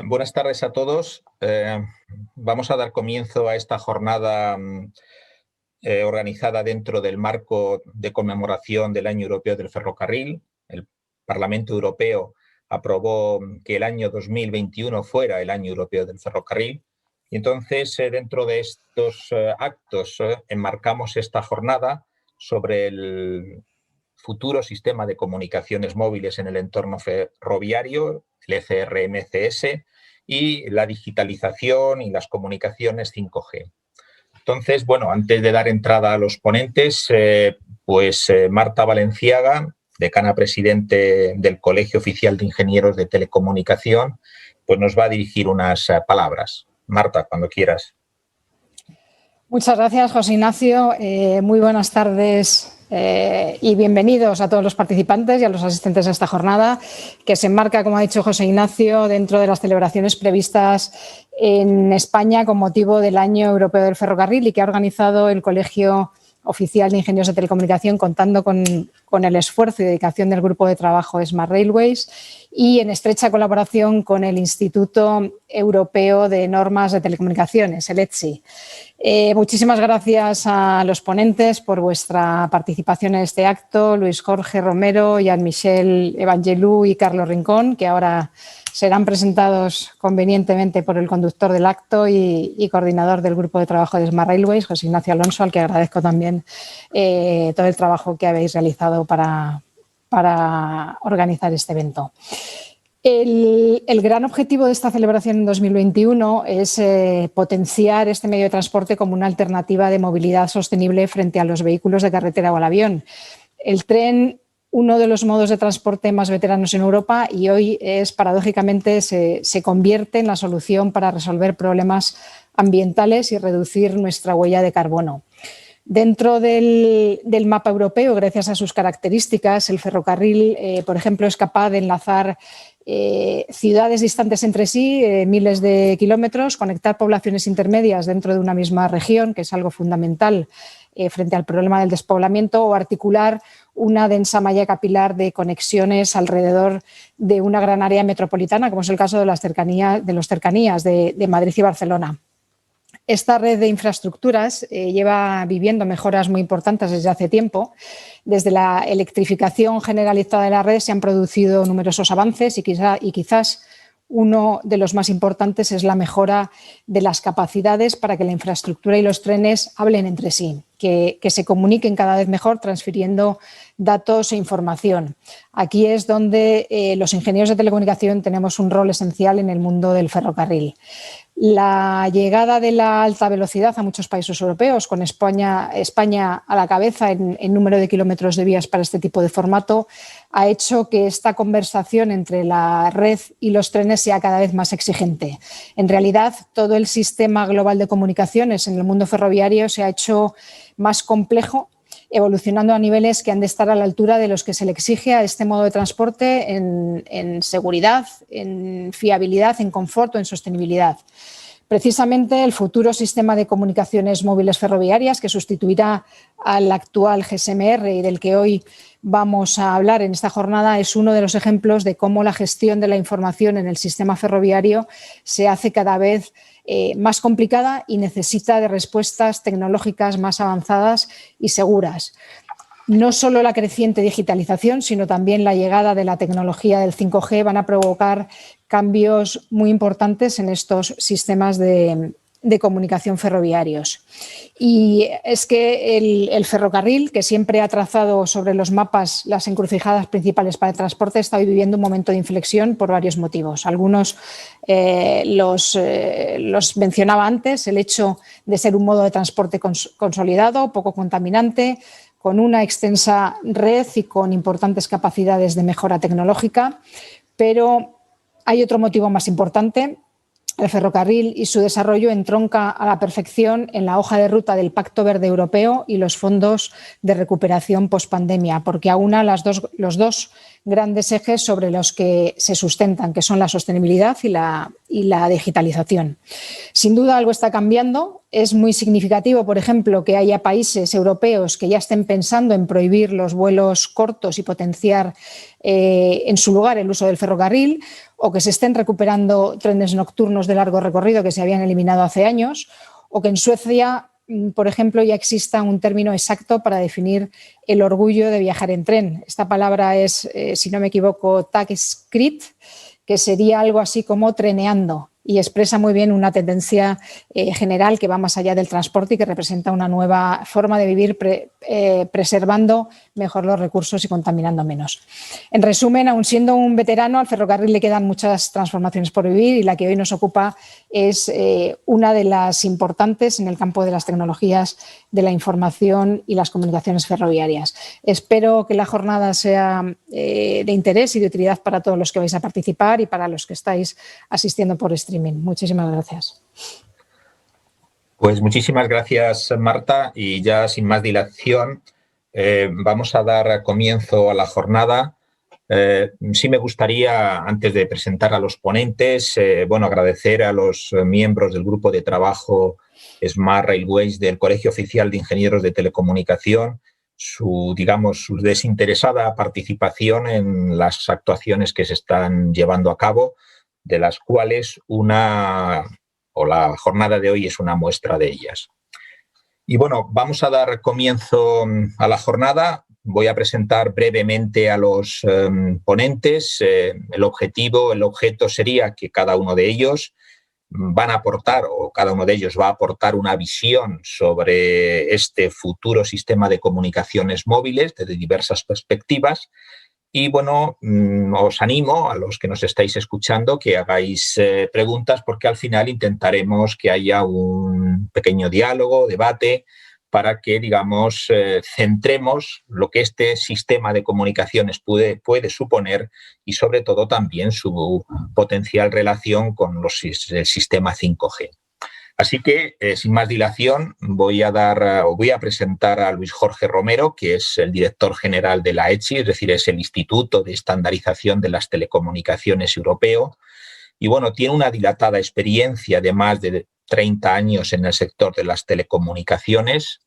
Buenas tardes a todos. Vamos a dar comienzo a esta jornada organizada dentro del marco de conmemoración del Año Europeo del Ferrocarril. El Parlamento Europeo aprobó que el año 2021 fuera el Año Europeo del Ferrocarril. Y entonces, dentro de estos actos, enmarcamos esta jornada sobre el futuro sistema de comunicaciones móviles en el entorno ferroviario, el ECRMCS, y la digitalización y las comunicaciones 5G. Entonces, bueno, antes de dar entrada a los ponentes, Marta Valenciaga, decana presidente del Colegio Oficial de Ingenieros de Telecomunicación, pues nos va a dirigir unas palabras. Marta, cuando quieras. Muchas gracias, José Ignacio. Muy buenas tardes y bienvenidos a todos los participantes y a los asistentes a esta jornada, que se enmarca, como ha dicho José Ignacio, dentro de las celebraciones previstas en España con motivo del Año Europeo del Ferrocarril y que ha organizado el Colegio Oficial de Ingenieros de Telecomunicación, contando con el esfuerzo y dedicación del grupo de trabajo Smart Railways y en estrecha colaboración con el Instituto Europeo de Normas de Telecomunicaciones, el ETSI. Muchísimas gracias a los ponentes por vuestra participación en este acto, Luis Jorge Romero, Jean-Michel Evangelou y Carlos Rincón, que ahora serán presentados convenientemente por el conductor del acto y coordinador del grupo de trabajo de Smart Railways, José Ignacio Alonso, al que agradezco también todo el trabajo que habéis realizado para organizar este evento. El gran objetivo de esta celebración en 2021 es potenciar este medio de transporte como una alternativa de movilidad sostenible frente a los vehículos de carretera o al avión. El tren, uno de los modos de transporte más veteranos en Europa, y hoy paradójicamente se convierte en la solución para resolver problemas ambientales y reducir nuestra huella de carbono. Dentro del mapa europeo, gracias a sus características, el ferrocarril, por ejemplo, es capaz de enlazar ciudades distantes entre sí, miles de kilómetros, conectar poblaciones intermedias dentro de una misma región, que es algo fundamental frente al problema del despoblamiento, o articular una densa malla capilar de conexiones alrededor de una gran área metropolitana, como es el caso de las cercanías de Madrid y Barcelona. Esta red de infraestructuras lleva viviendo mejoras muy importantes desde hace tiempo. Desde la electrificación generalizada de la red se han producido numerosos avances y quizás uno de los más importantes es la mejora de las capacidades para que la infraestructura y los trenes hablen entre sí, que se comuniquen cada vez mejor transfiriendo datos e información. Aquí es donde los ingenieros de telecomunicación tenemos un rol esencial en el mundo del ferrocarril. La llegada de la alta velocidad a muchos países europeos, con España a la cabeza en número de kilómetros de vías para este tipo de formato, ha hecho que esta conversación entre la red y los trenes sea cada vez más exigente. En realidad, todo el sistema global de comunicaciones en el mundo ferroviario se ha hecho más complejo, evolucionando a niveles que han de estar a la altura de los que se le exige a este modo de transporte en seguridad, en fiabilidad, en confort o en sostenibilidad. Precisamente el futuro sistema de comunicaciones móviles ferroviarias, que sustituirá al actual GSMR y del que hoy vamos a hablar en esta jornada, es uno de los ejemplos de cómo la gestión de la información en el sistema ferroviario se hace cada vez más complicada y necesita de respuestas tecnológicas más avanzadas y seguras. No solo la creciente digitalización, sino también la llegada de la tecnología del 5G van a provocar cambios muy importantes en estos sistemas de comunicación ferroviarios. Y es que el ferrocarril, que siempre ha trazado sobre los mapas las encrucijadas principales para el transporte, está hoy viviendo un momento de inflexión por varios motivos. Algunos los mencionaba antes: el hecho de ser un modo de transporte consolidado, poco contaminante, con una extensa red y con importantes capacidades de mejora tecnológica. Pero hay otro motivo más importante. El ferrocarril y su desarrollo entronca a la perfección en la hoja de ruta del Pacto Verde Europeo y los fondos de recuperación pospandemia, porque aúna los dos grandes ejes sobre los que se sustentan, que son la sostenibilidad y y la digitalización. Sin duda algo está cambiando. Es muy significativo, por ejemplo, que haya países europeos que ya estén pensando en prohibir los vuelos cortos y potenciar en su lugar el uso del ferrocarril, o que se estén recuperando trenes nocturnos de largo recorrido que se habían eliminado hace años, o que en Suecia, por ejemplo, ya exista un término exacto para definir el orgullo de viajar en tren. Esta palabra es, si no me equivoco, tagskritt, que sería algo así como treneando, y expresa muy bien una tendencia general que va más allá del transporte y que representa una nueva forma de vivir preservando mejor los recursos y contaminando menos. En resumen, aun siendo un veterano, al ferrocarril le quedan muchas transformaciones por vivir, y la que hoy nos ocupa es una de las importantes en el campo de las tecnologías de la información y las comunicaciones ferroviarias. Espero que la jornada sea de interés y de utilidad para todos los que vais a participar y para los que estáis asistiendo por streaming. Muchísimas gracias. Pues muchísimas gracias, Marta, y ya sin más dilación vamos a dar comienzo a la jornada. Sí me gustaría, antes de presentar a los ponentes, agradecer a los miembros del grupo de trabajo Smart Railways del Colegio Oficial de Ingenieros de Telecomunicación su desinteresada participación en las actuaciones que se están llevando a cabo, de las cuales la jornada de hoy es una muestra de ellas. Y bueno, vamos a dar comienzo a la jornada. Voy a presentar brevemente a los ponentes. El objeto sería que cada uno de ellos cada uno de ellos va a aportar una visión sobre este futuro sistema de comunicaciones móviles desde diversas perspectivas. Y bueno, os animo a los que nos estáis escuchando que hagáis preguntas, porque al final intentaremos que haya un pequeño diálogo, debate, para que, centremos lo que este sistema de comunicaciones puede suponer y, sobre todo, también su potencial relación con el sistema 5G. Así que, sin más dilación, voy a presentar a Luis Jorge Romero, que es el director general de la ETSI, es decir, es el Instituto de Estandarización de las Telecomunicaciones Europeo. Y bueno, tiene una dilatada experiencia de más de 30 años en el sector de las telecomunicaciones.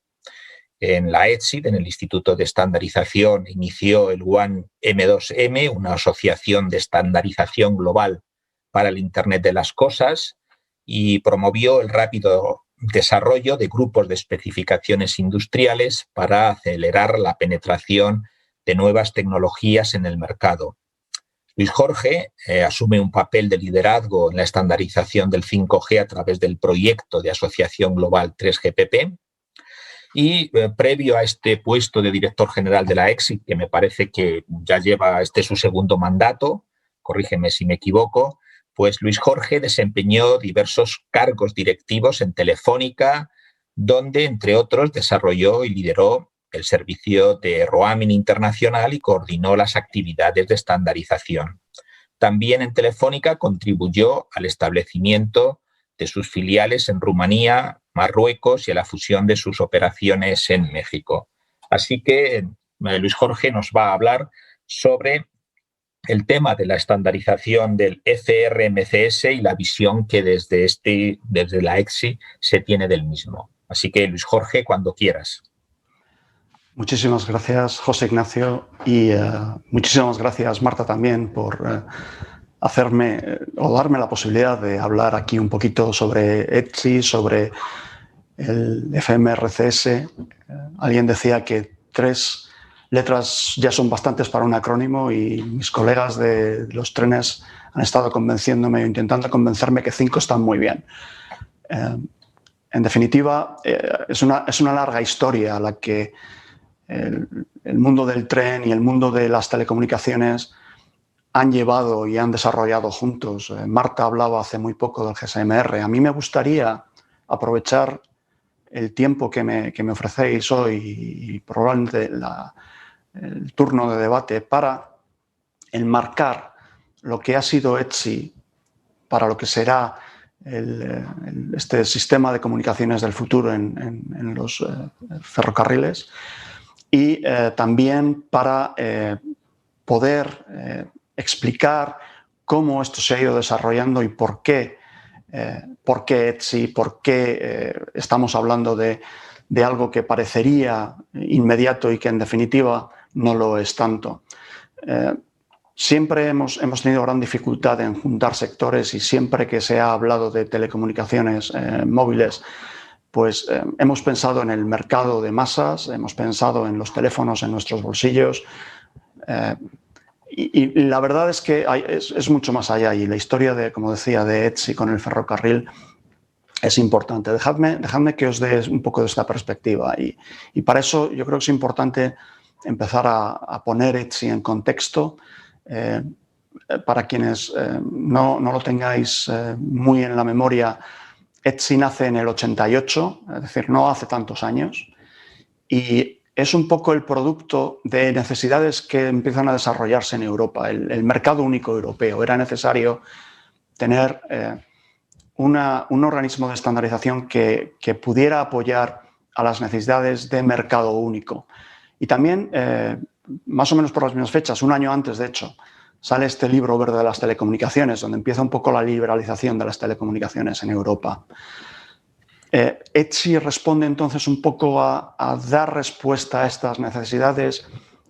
En la ETSI, en el Instituto de Estandarización, inició el One M2M, una asociación de estandarización global para el Internet de las Cosas, y promovió el rápido desarrollo de grupos de especificaciones industriales para acelerar la penetración de nuevas tecnologías en el mercado. Luis Jorge asume un papel de liderazgo en la estandarización del 5G a través del proyecto de asociación global 3GPP. Y previo a este puesto de director general de la ETSI, que me parece que ya lleva su segundo mandato, corrígeme si me equivoco, pues Luis Jorge desempeñó diversos cargos directivos en Telefónica, donde, entre otros, desarrolló y lideró el servicio de roaming internacional y coordinó las actividades de estandarización. También en Telefónica contribuyó al establecimiento de sus filiales en Rumanía, Marruecos y a la fusión de sus operaciones en México. Así que Luis Jorge nos va a hablar sobre el tema de la estandarización del FRMCS y la visión que desde la ETSI se tiene del mismo. Así que, Luis Jorge, cuando quieras. Muchísimas gracias, José Ignacio, y muchísimas gracias, Marta, también por darme la posibilidad de hablar aquí un poquito sobre ETSI, sobre el FMRCS. Alguien decía que 3 letras ya son bastantes para un acrónimo, y mis colegas de los trenes han estado convenciéndome o intentando convencerme que 5 están muy bien. En definitiva, es una larga historia a la que el mundo del tren y el mundo de las telecomunicaciones han llevado y han desarrollado juntos. Marta hablaba hace muy poco del GSMR. A mí me gustaría aprovechar el tiempo que me ofrecéis hoy y probablemente el turno de debate para enmarcar lo que ha sido ETSI para lo que será este sistema de comunicaciones del futuro en los ferrocarriles, y también para poder explicar cómo esto se ha ido desarrollando y por qué Etsy, por qué estamos hablando de algo que parecería inmediato y que en definitiva no lo es tanto. Siempre hemos tenido gran dificultad en juntar sectores y siempre que se ha hablado de telecomunicaciones móviles, pues hemos pensado en el mercado de masas, hemos pensado en los teléfonos en nuestros bolsillos y la verdad es que es mucho más allá y la historia como decía, de Etsy con el ferrocarril es importante. Dejadme que os dé un poco de esta perspectiva y para eso yo creo que es importante empezar a poner Etsy en contexto. Para quienes no lo tengáis muy en la memoria, Etsy nace en el 88, es decir, no hace tantos años, y es un poco el producto de necesidades que empiezan a desarrollarse en Europa, el mercado único europeo. Era necesario tener un organismo de estandarización que pudiera apoyar a las necesidades de mercado único. Y también, más o menos por las mismas fechas, un año antes, de hecho, sale este libro verde de las telecomunicaciones, donde empieza un poco la liberalización de las telecomunicaciones en Europa. Etsy responde entonces un poco a dar respuesta a estas necesidades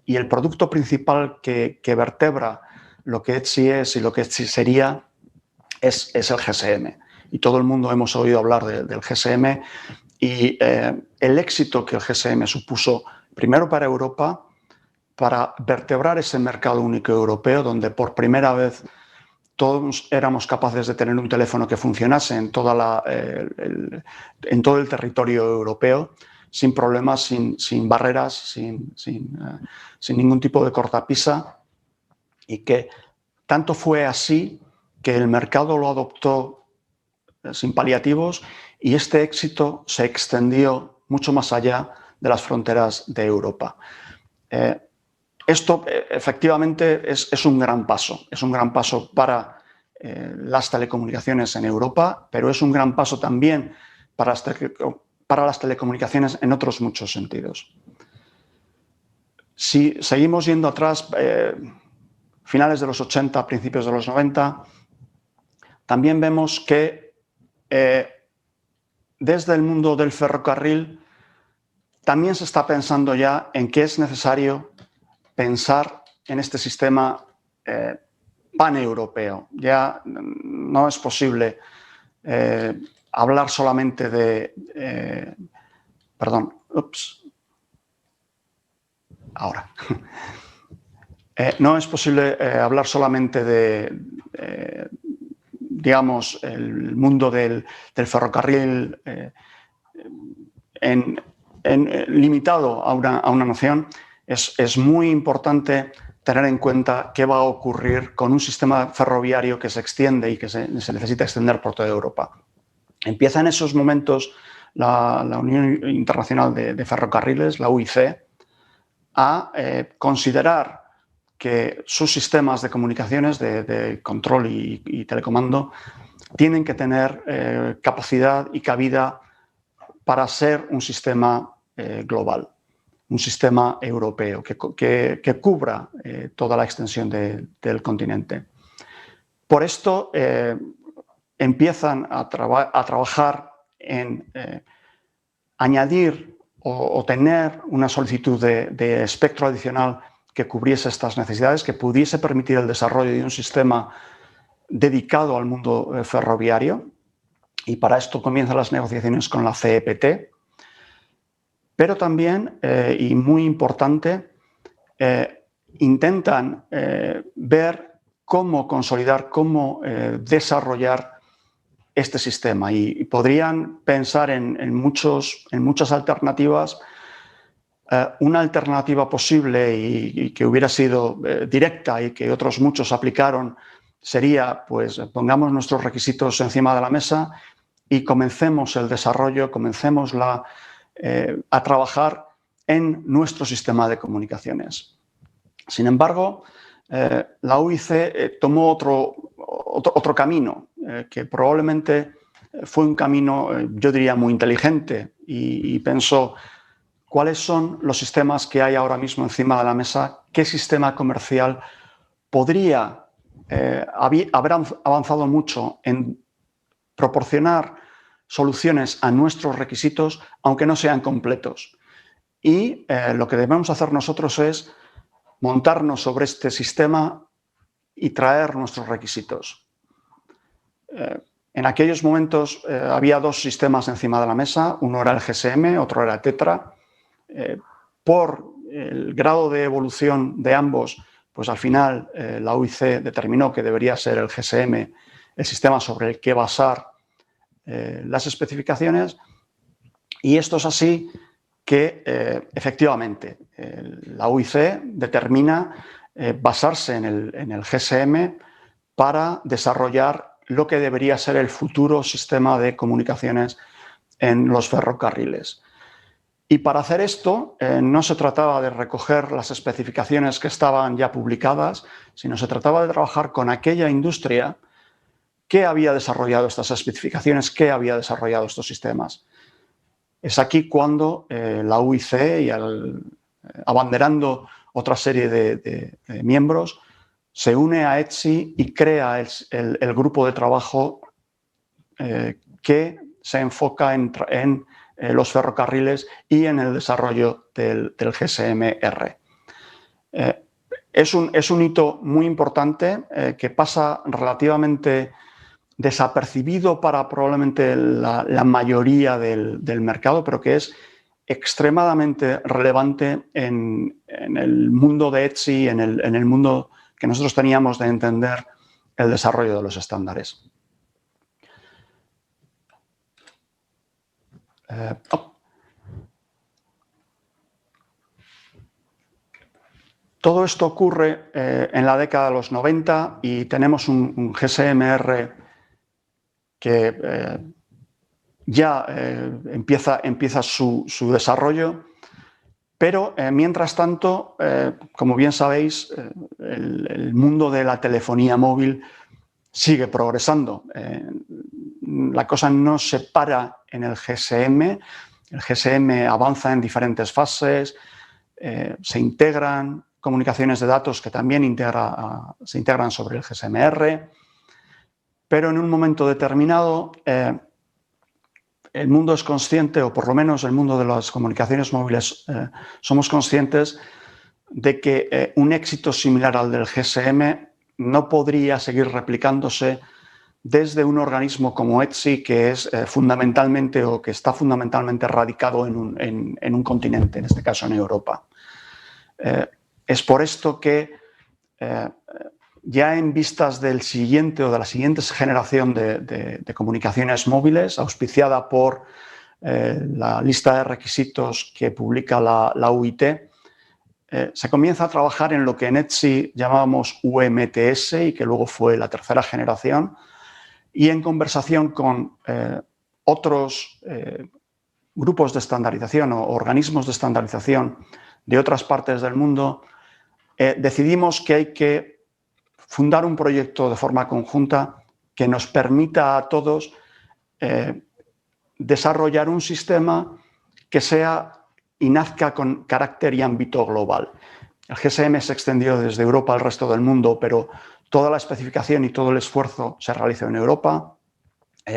y el producto principal que vertebra lo que Etsy es y lo que Etsy sería es el GSM. Y todo el mundo hemos oído hablar del GSM y el éxito que el GSM supuso primero para Europa, para vertebrar ese mercado único europeo, donde por primera vez todos éramos capaces de tener un teléfono que funcionase en todo el territorio europeo, sin problemas, sin barreras, sin ningún tipo de cortapisa, y que tanto fue así que el mercado lo adoptó sin paliativos y este éxito se extendió mucho más allá de las fronteras de Europa. Esto efectivamente es un gran paso para las telecomunicaciones en Europa, pero es un gran paso también para las telecomunicaciones en otros muchos sentidos. Si seguimos yendo atrás, finales de los 80, principios de los 90, también vemos que desde el mundo del ferrocarril también se está pensando ya en que es necesario pensar en este sistema paneuropeo. Ya no es posible hablar solamente de... perdón, ahora. No es posible hablar solamente de digamos, el mundo del ferrocarril limitado a una nación. Es muy importante tener en cuenta qué va a ocurrir con un sistema ferroviario que se extiende y que se necesita extender por toda Europa. Empieza en esos momentos la Unión Internacional de Ferrocarriles, la UIC, a considerar que sus sistemas de comunicaciones, de control y telecomando, tienen que tener capacidad y cabida para ser un sistema global, un sistema europeo que cubra toda la extensión del continente. Por esto empiezan a trabajar en añadir o tener una solicitud de espectro adicional que cubriese estas necesidades, que pudiese permitir el desarrollo de un sistema dedicado al mundo ferroviario. Y para esto comienzan las negociaciones con la CEPT. Pero también, y muy importante, intentan ver cómo consolidar, cómo desarrollar este sistema. Y podrían pensar en muchas alternativas. Una alternativa posible y que hubiera sido directa y que otros muchos aplicaron sería, pues, pongamos nuestros requisitos encima de la mesa y comencemos el desarrollo, comencemos a trabajar en nuestro sistema de comunicaciones. Sin embargo, la UIC tomó otro camino, que probablemente fue un camino, yo diría, muy inteligente y pensó cuáles son los sistemas que hay ahora mismo encima de la mesa, qué sistema comercial podría haber avanzado mucho en proporcionar soluciones a nuestros requisitos, aunque no sean completos. Y lo que debemos hacer nosotros es montarnos sobre este sistema y traer nuestros requisitos. En aquellos momentos había dos sistemas encima de la mesa, uno era el GSM, otro era Tetra. Por el grado de evolución de ambos, pues al final la UIC determinó que debería ser el GSM el sistema sobre el que basar las especificaciones, y esto es así que efectivamente la UIC determina basarse en el GSM para desarrollar lo que debería ser el futuro sistema de comunicaciones en los ferrocarriles. Y para hacer esto no se trataba de recoger las especificaciones que estaban ya publicadas, sino se trataba de trabajar con aquella industria que había desarrollado estas especificaciones, que había desarrollado estos sistemas. Es aquí cuando la UIC, y abanderando otra serie de miembros, se une a ETSI y crea el grupo de trabajo que se enfoca en los ferrocarriles y en el desarrollo del GSM-R. Es un hito muy importante que pasa relativamente desapercibido para probablemente la mayoría del mercado, pero que es extremadamente relevante en el mundo de ETSI, en el mundo que nosotros teníamos de entender el desarrollo de los estándares. Todo esto ocurre en la década de los 90 y tenemos un GSM-R que ya empieza su desarrollo, pero mientras tanto, como bien sabéis, el mundo de la telefonía móvil sigue progresando. La cosa no se para en el GSM. El GSM avanza en diferentes fases, se integran comunicaciones de datos que también se integran sobre el GSM-R, pero en un momento determinado el mundo es consciente, o por lo menos el mundo de las comunicaciones móviles, somos conscientes de que un éxito similar al del GSM no podría seguir replicándose desde un organismo como ETSI, que es fundamentalmente, o que está fundamentalmente radicado en un continente, en este caso en Europa. Es por esto que ya en vistas del siguiente o de la siguiente generación de comunicaciones móviles, auspiciada por la lista de requisitos que publica la UIT, se comienza a trabajar en lo que en ETSI llamábamos UMTS y que luego fue la tercera generación, y en conversación con otros grupos de estandarización o organismos de estandarización de otras partes del mundo, decidimos que hay que fundar un proyecto de forma conjunta que nos permita a todos desarrollar un sistema que sea y nazca con carácter y ámbito global. El GSM se extendió desde Europa al resto del mundo, pero toda la especificación y todo el esfuerzo se realizó en Europa.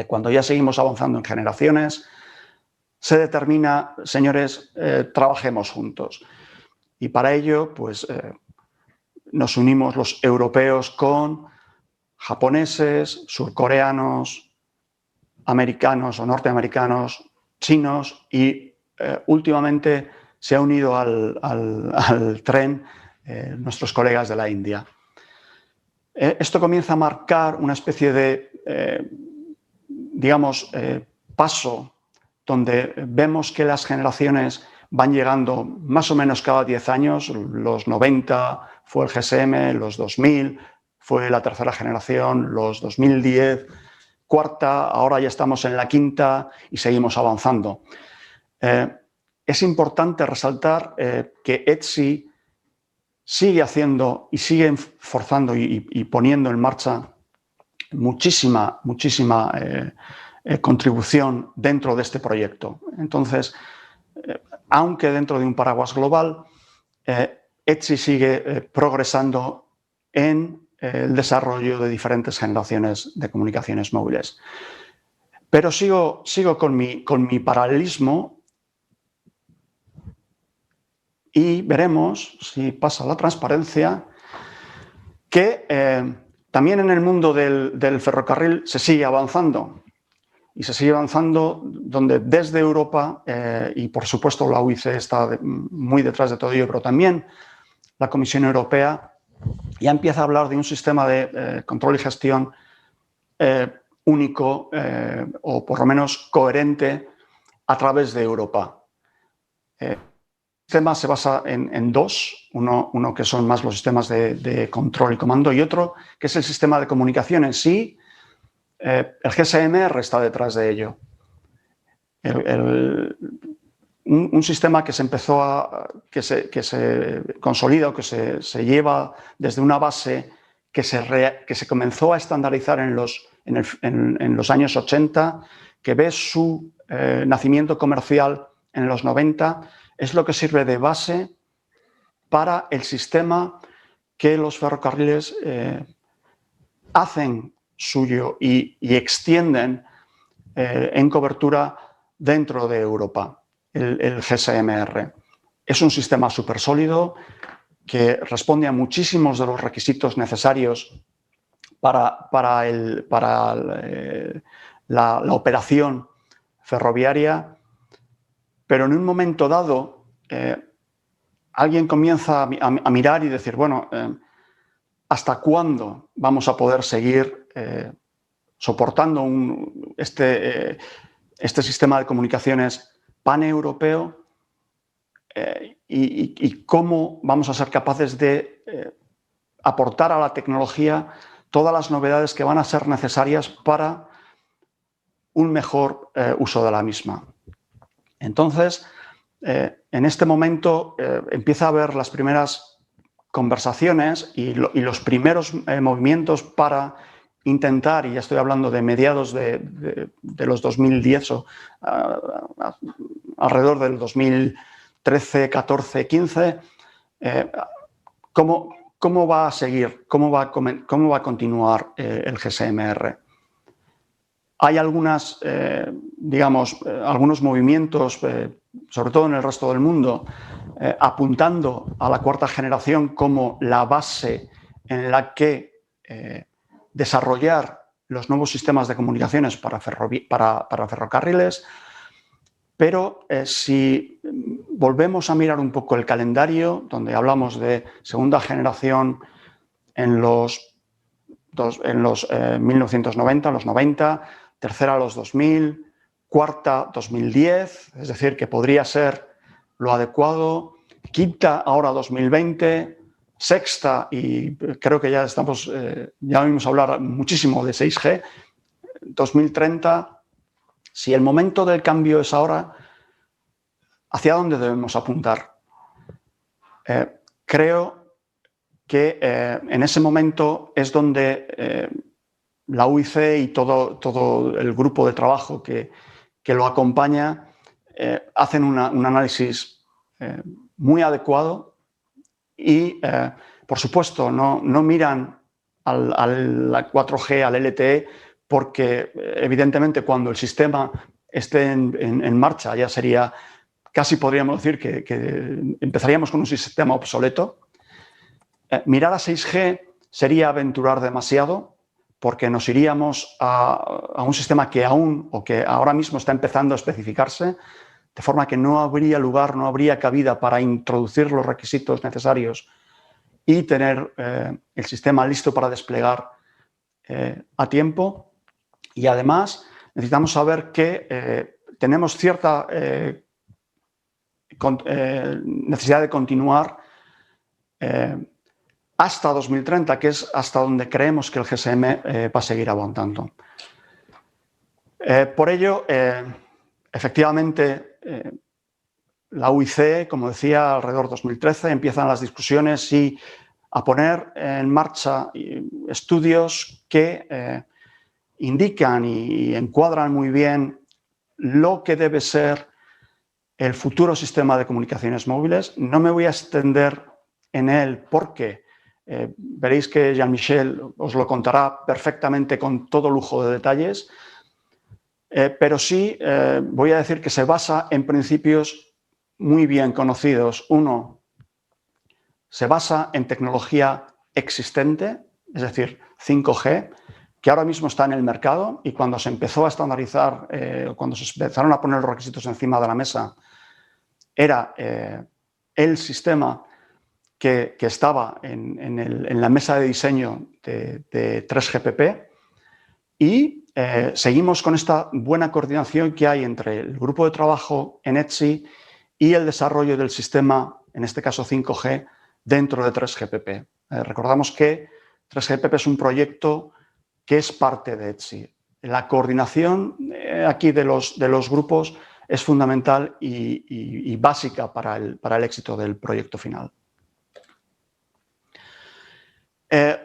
Cuando ya seguimos avanzando en generaciones, se determina, señores, trabajemos juntos. Y para ello, pues, nos unimos los europeos con japoneses, surcoreanos, americanos o norteamericanos, chinos, y últimamente se ha unido al tren nuestros colegas de la India. Esto comienza a marcar una especie de, digamos, paso donde vemos que las generaciones van llegando más o menos cada 10 años. Los 90 fue el GSM, los 2000 fue la tercera generación, los 2010, cuarta, ahora ya estamos en la quinta y seguimos avanzando. Es importante resaltar que ETSI sigue haciendo y sigue forzando y poniendo en marcha muchísima contribución dentro de este proyecto. Entonces, aunque dentro de un paraguas global, ETSI sigue progresando en el desarrollo de diferentes generaciones de comunicaciones móviles. Pero sigo con mi paralelismo y veremos, si pasa la transparencia, que también en el mundo del ferrocarril se sigue avanzando. Y se sigue avanzando donde desde Europa, y por supuesto la UIC está muy detrás de todo ello, pero también la Comisión Europea ya empieza a hablar de un sistema de control y gestión único o por lo menos coherente a través de Europa. El sistema se basa en dos, uno que son más los sistemas de control y comando y otro que es el sistema de comunicación en sí. El GSMR está detrás de ello. Un sistema que se consolida o que se lleva desde una base que se comenzó a estandarizar en los años 80, que ve su nacimiento comercial en los 90, es lo que sirve de base para el sistema que los ferrocarriles hacen suyo y extienden en cobertura dentro de Europa, el GSMR. Es un sistema súper sólido que responde a muchísimos de los requisitos necesarios para la operación ferroviaria, pero en un momento dado alguien comienza a mirar y decir, bueno, ¿hasta cuándo vamos a poder seguir soportando este sistema de comunicaciones paneuropeo y cómo vamos a ser capaces de aportar a la tecnología todas las novedades que van a ser necesarias para un mejor uso de la misma? Entonces, en este momento empieza a haber las primeras conversaciones y los primeros movimientos para intentar, y ya estoy hablando de mediados de los 2010 o alrededor del 2013, 14, 15, ¿cómo va a seguir, cómo va a continuar el GSMR? Hay algunos movimientos, sobre todo en el resto del mundo, apuntando a la cuarta generación como la base en la que desarrollar los nuevos sistemas de comunicaciones para ferrocarriles, pero si volvemos a mirar un poco el calendario, donde hablamos de segunda generación en los 1990, los 90, tercera los 2000, cuarta 2010, es decir, que podría ser lo adecuado, quinta ahora 2020, sexta, y creo que ya oímos hablar muchísimo de 6G, 2030. Si el momento del cambio es ahora, ¿hacia dónde debemos apuntar? Creo que en ese momento es donde la UIC y todo el grupo de trabajo que lo acompaña hacen un análisis muy adecuado y, por supuesto, no miran al 4G, al LTE, porque evidentemente cuando el sistema esté en marcha ya sería, casi podríamos decir que empezaríamos con un sistema obsoleto. Mirar a 6G sería aventurar demasiado, porque nos iríamos a un sistema que ahora mismo está empezando a especificarse, de forma que no habría lugar, no habría cabida para introducir los requisitos necesarios y tener el sistema listo para desplegar a tiempo. Y además necesitamos saber que tenemos cierta necesidad de continuar hasta 2030, que es hasta donde creemos que el GSM va a seguir aguantando. Por ello, efectivamente, la UIC, como decía, alrededor de 2013, empiezan las discusiones y a poner en marcha estudios que indican y encuadran muy bien lo que debe ser el futuro sistema de comunicaciones móviles. No me voy a extender en él porque Veréis que Jean-Michel os lo contará perfectamente con todo lujo de detalles, pero sí voy a decir que se basa en principios muy bien conocidos. Uno, se basa en tecnología existente, es decir, 5G, que ahora mismo está en el mercado, y cuando se empezó a estandarizar, cuando se empezaron a poner los requisitos encima de la mesa, era el sistema que estaba en la mesa de diseño de 3GPP, y seguimos con esta buena coordinación que hay entre el grupo de trabajo en ETSI y el desarrollo del sistema, en este caso 5G, dentro de 3GPP. Recordamos que 3GPP es un proyecto que es parte de ETSI. La coordinación aquí de los grupos es fundamental y básica para el éxito del proyecto final.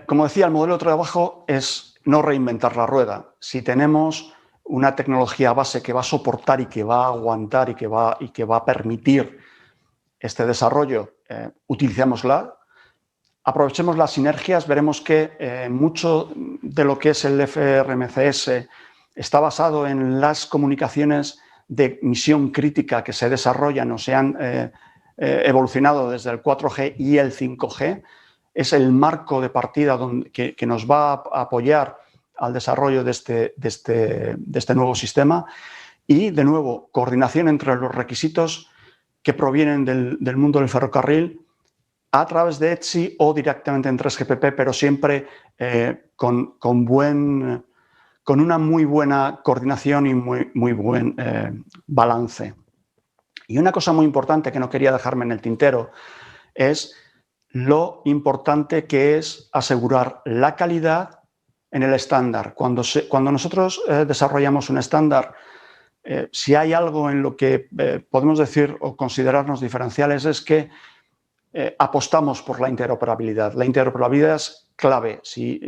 Como decía, el modelo de trabajo es no reinventar la rueda. Si tenemos una tecnología base que va a soportar y que va a aguantar y que va a permitir este desarrollo, utilicémosla. Aprovechemos las sinergias, veremos que mucho de lo que es el FRMCS está basado en las comunicaciones de misión crítica que se desarrollan o se han evolucionado desde el 4G y el 5G. Es el marco de partida que nos va a apoyar al desarrollo de este nuevo sistema. Y, de nuevo, coordinación entre los requisitos que provienen del mundo del ferrocarril a través de ETSI o directamente en 3GPP, pero siempre con una muy buena coordinación y muy buen balance. Y una cosa muy importante que no quería dejarme en el tintero es lo importante que es asegurar la calidad en el estándar. Cuando nosotros desarrollamos un estándar, si hay algo en lo que podemos decir o considerarnos diferenciales es que apostamos por la interoperabilidad. La interoperabilidad es clave. Si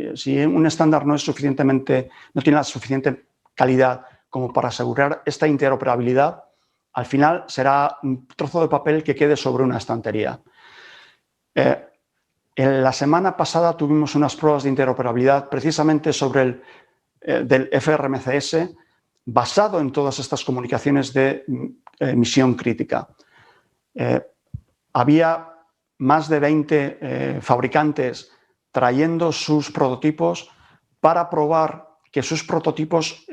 un estándar no tiene la suficiente calidad como para asegurar esta interoperabilidad, al final será un trozo de papel que quede sobre una estantería. En la semana pasada tuvimos unas pruebas de interoperabilidad precisamente sobre del FRMCS, basado en todas estas comunicaciones de misión crítica. Había más de 20 fabricantes trayendo sus prototipos para probar que sus prototipos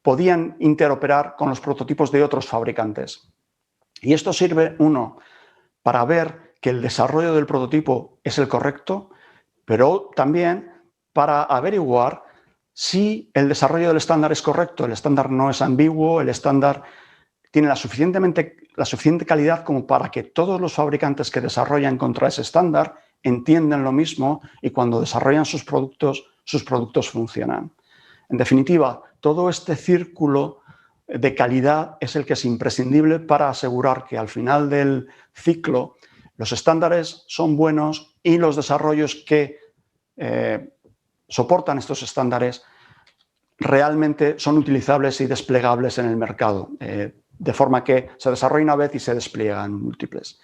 podían interoperar con los prototipos de otros fabricantes. Y esto sirve, uno, para ver que el desarrollo del prototipo es el correcto, pero también para averiguar si el desarrollo del estándar es correcto. El estándar no es ambiguo, el estándar tiene la suficiente calidad como para que todos los fabricantes que desarrollan contra ese estándar entiendan lo mismo y cuando desarrollan sus productos funcionan. En definitiva, todo este círculo de calidad es el que es imprescindible para asegurar que al final del ciclo los estándares son buenos y los desarrollos que soportan estos estándares realmente son utilizables y desplegables en el mercado, de forma que se desarrolla una vez y se despliegan múltiples.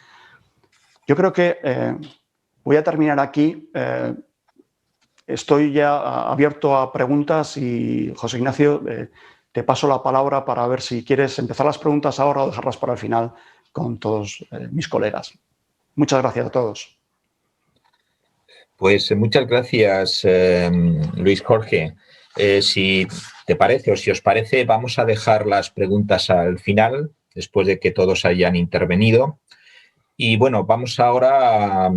Yo creo que voy a terminar aquí. Estoy ya abierto a preguntas y, José Ignacio, te paso la palabra para ver si quieres empezar las preguntas ahora o dejarlas para el final con todos mis colegas. Muchas gracias a todos. Pues muchas gracias, Luis Jorge. Si te parece o si os parece, vamos a dejar las preguntas al final, después de que todos hayan intervenido. Y bueno, vamos ahora a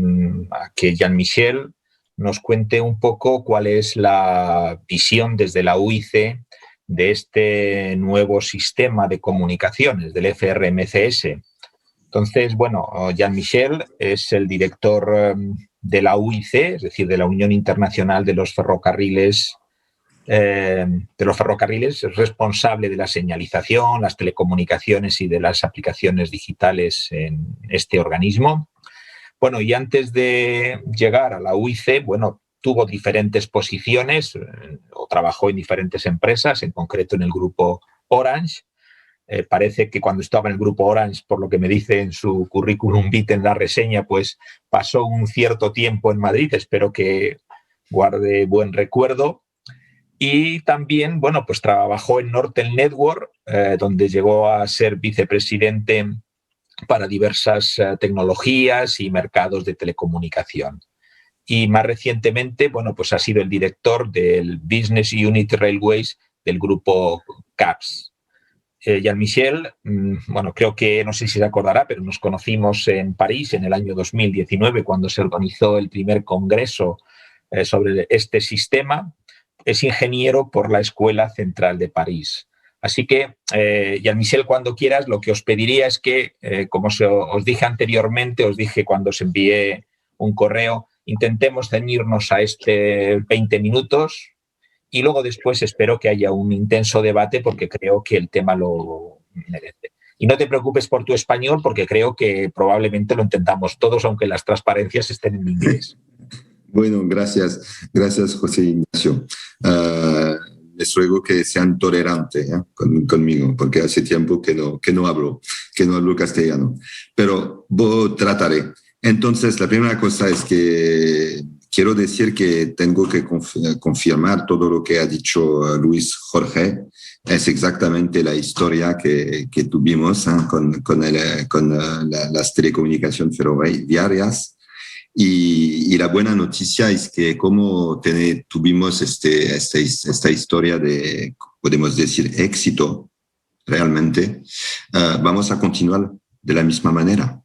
que Jean-Michel nos cuente un poco cuál es la visión desde la UIC de este nuevo sistema de comunicaciones, del FRMCS. Entonces, bueno, Jean-Michel es el director de la UIC, es decir, de la Unión Internacional de los Ferrocarriles, es responsable de la señalización, las telecomunicaciones y de las aplicaciones digitales en este organismo. Bueno, y antes de llegar a la UIC, bueno, tuvo diferentes posiciones o trabajó en diferentes empresas, en concreto en el grupo Orange, Parece que cuando estaba en el grupo Orange, por lo que me dice en su currículum vitae en la reseña, pues pasó un cierto tiempo en Madrid. Espero que guarde buen recuerdo. Y también, bueno, pues trabajó en Nortel Network, donde llegó a ser vicepresidente para diversas tecnologías y mercados de telecomunicación. Y más recientemente, bueno, pues ha sido el director del Business Unit Railways del grupo CAPS. Jean-Michel, bueno, creo que, no sé si se acordará, pero nos conocimos en París en el año 2019 cuando se organizó el primer congreso sobre este sistema. Es ingeniero por la Escuela Central de París. Así que, Jean-Michel, cuando quieras, lo que os pediría es que, como os dije anteriormente, os dije cuando os envié un correo, intentemos ceñirnos a este 20 minutos y luego después espero que haya un intenso debate porque creo que el tema lo merece. Y no te preocupes por tu español porque creo que probablemente lo entendamos todos, aunque las transparencias estén en inglés. Bueno, gracias. Gracias, José Ignacio. Les ruego que sean tolerantes conmigo, porque hace tiempo que no hablo castellano. Pero trataré. Entonces, la primera cosa es que quiero decir que tengo que confirmar todo lo que ha dicho Luis Jorge. Es exactamente la historia que tuvimos con las telecomunicaciones ferroviarias. Y la buena noticia es que como tuvimos esta historia de, podemos decir, éxito realmente, vamos a continuar de la misma manera.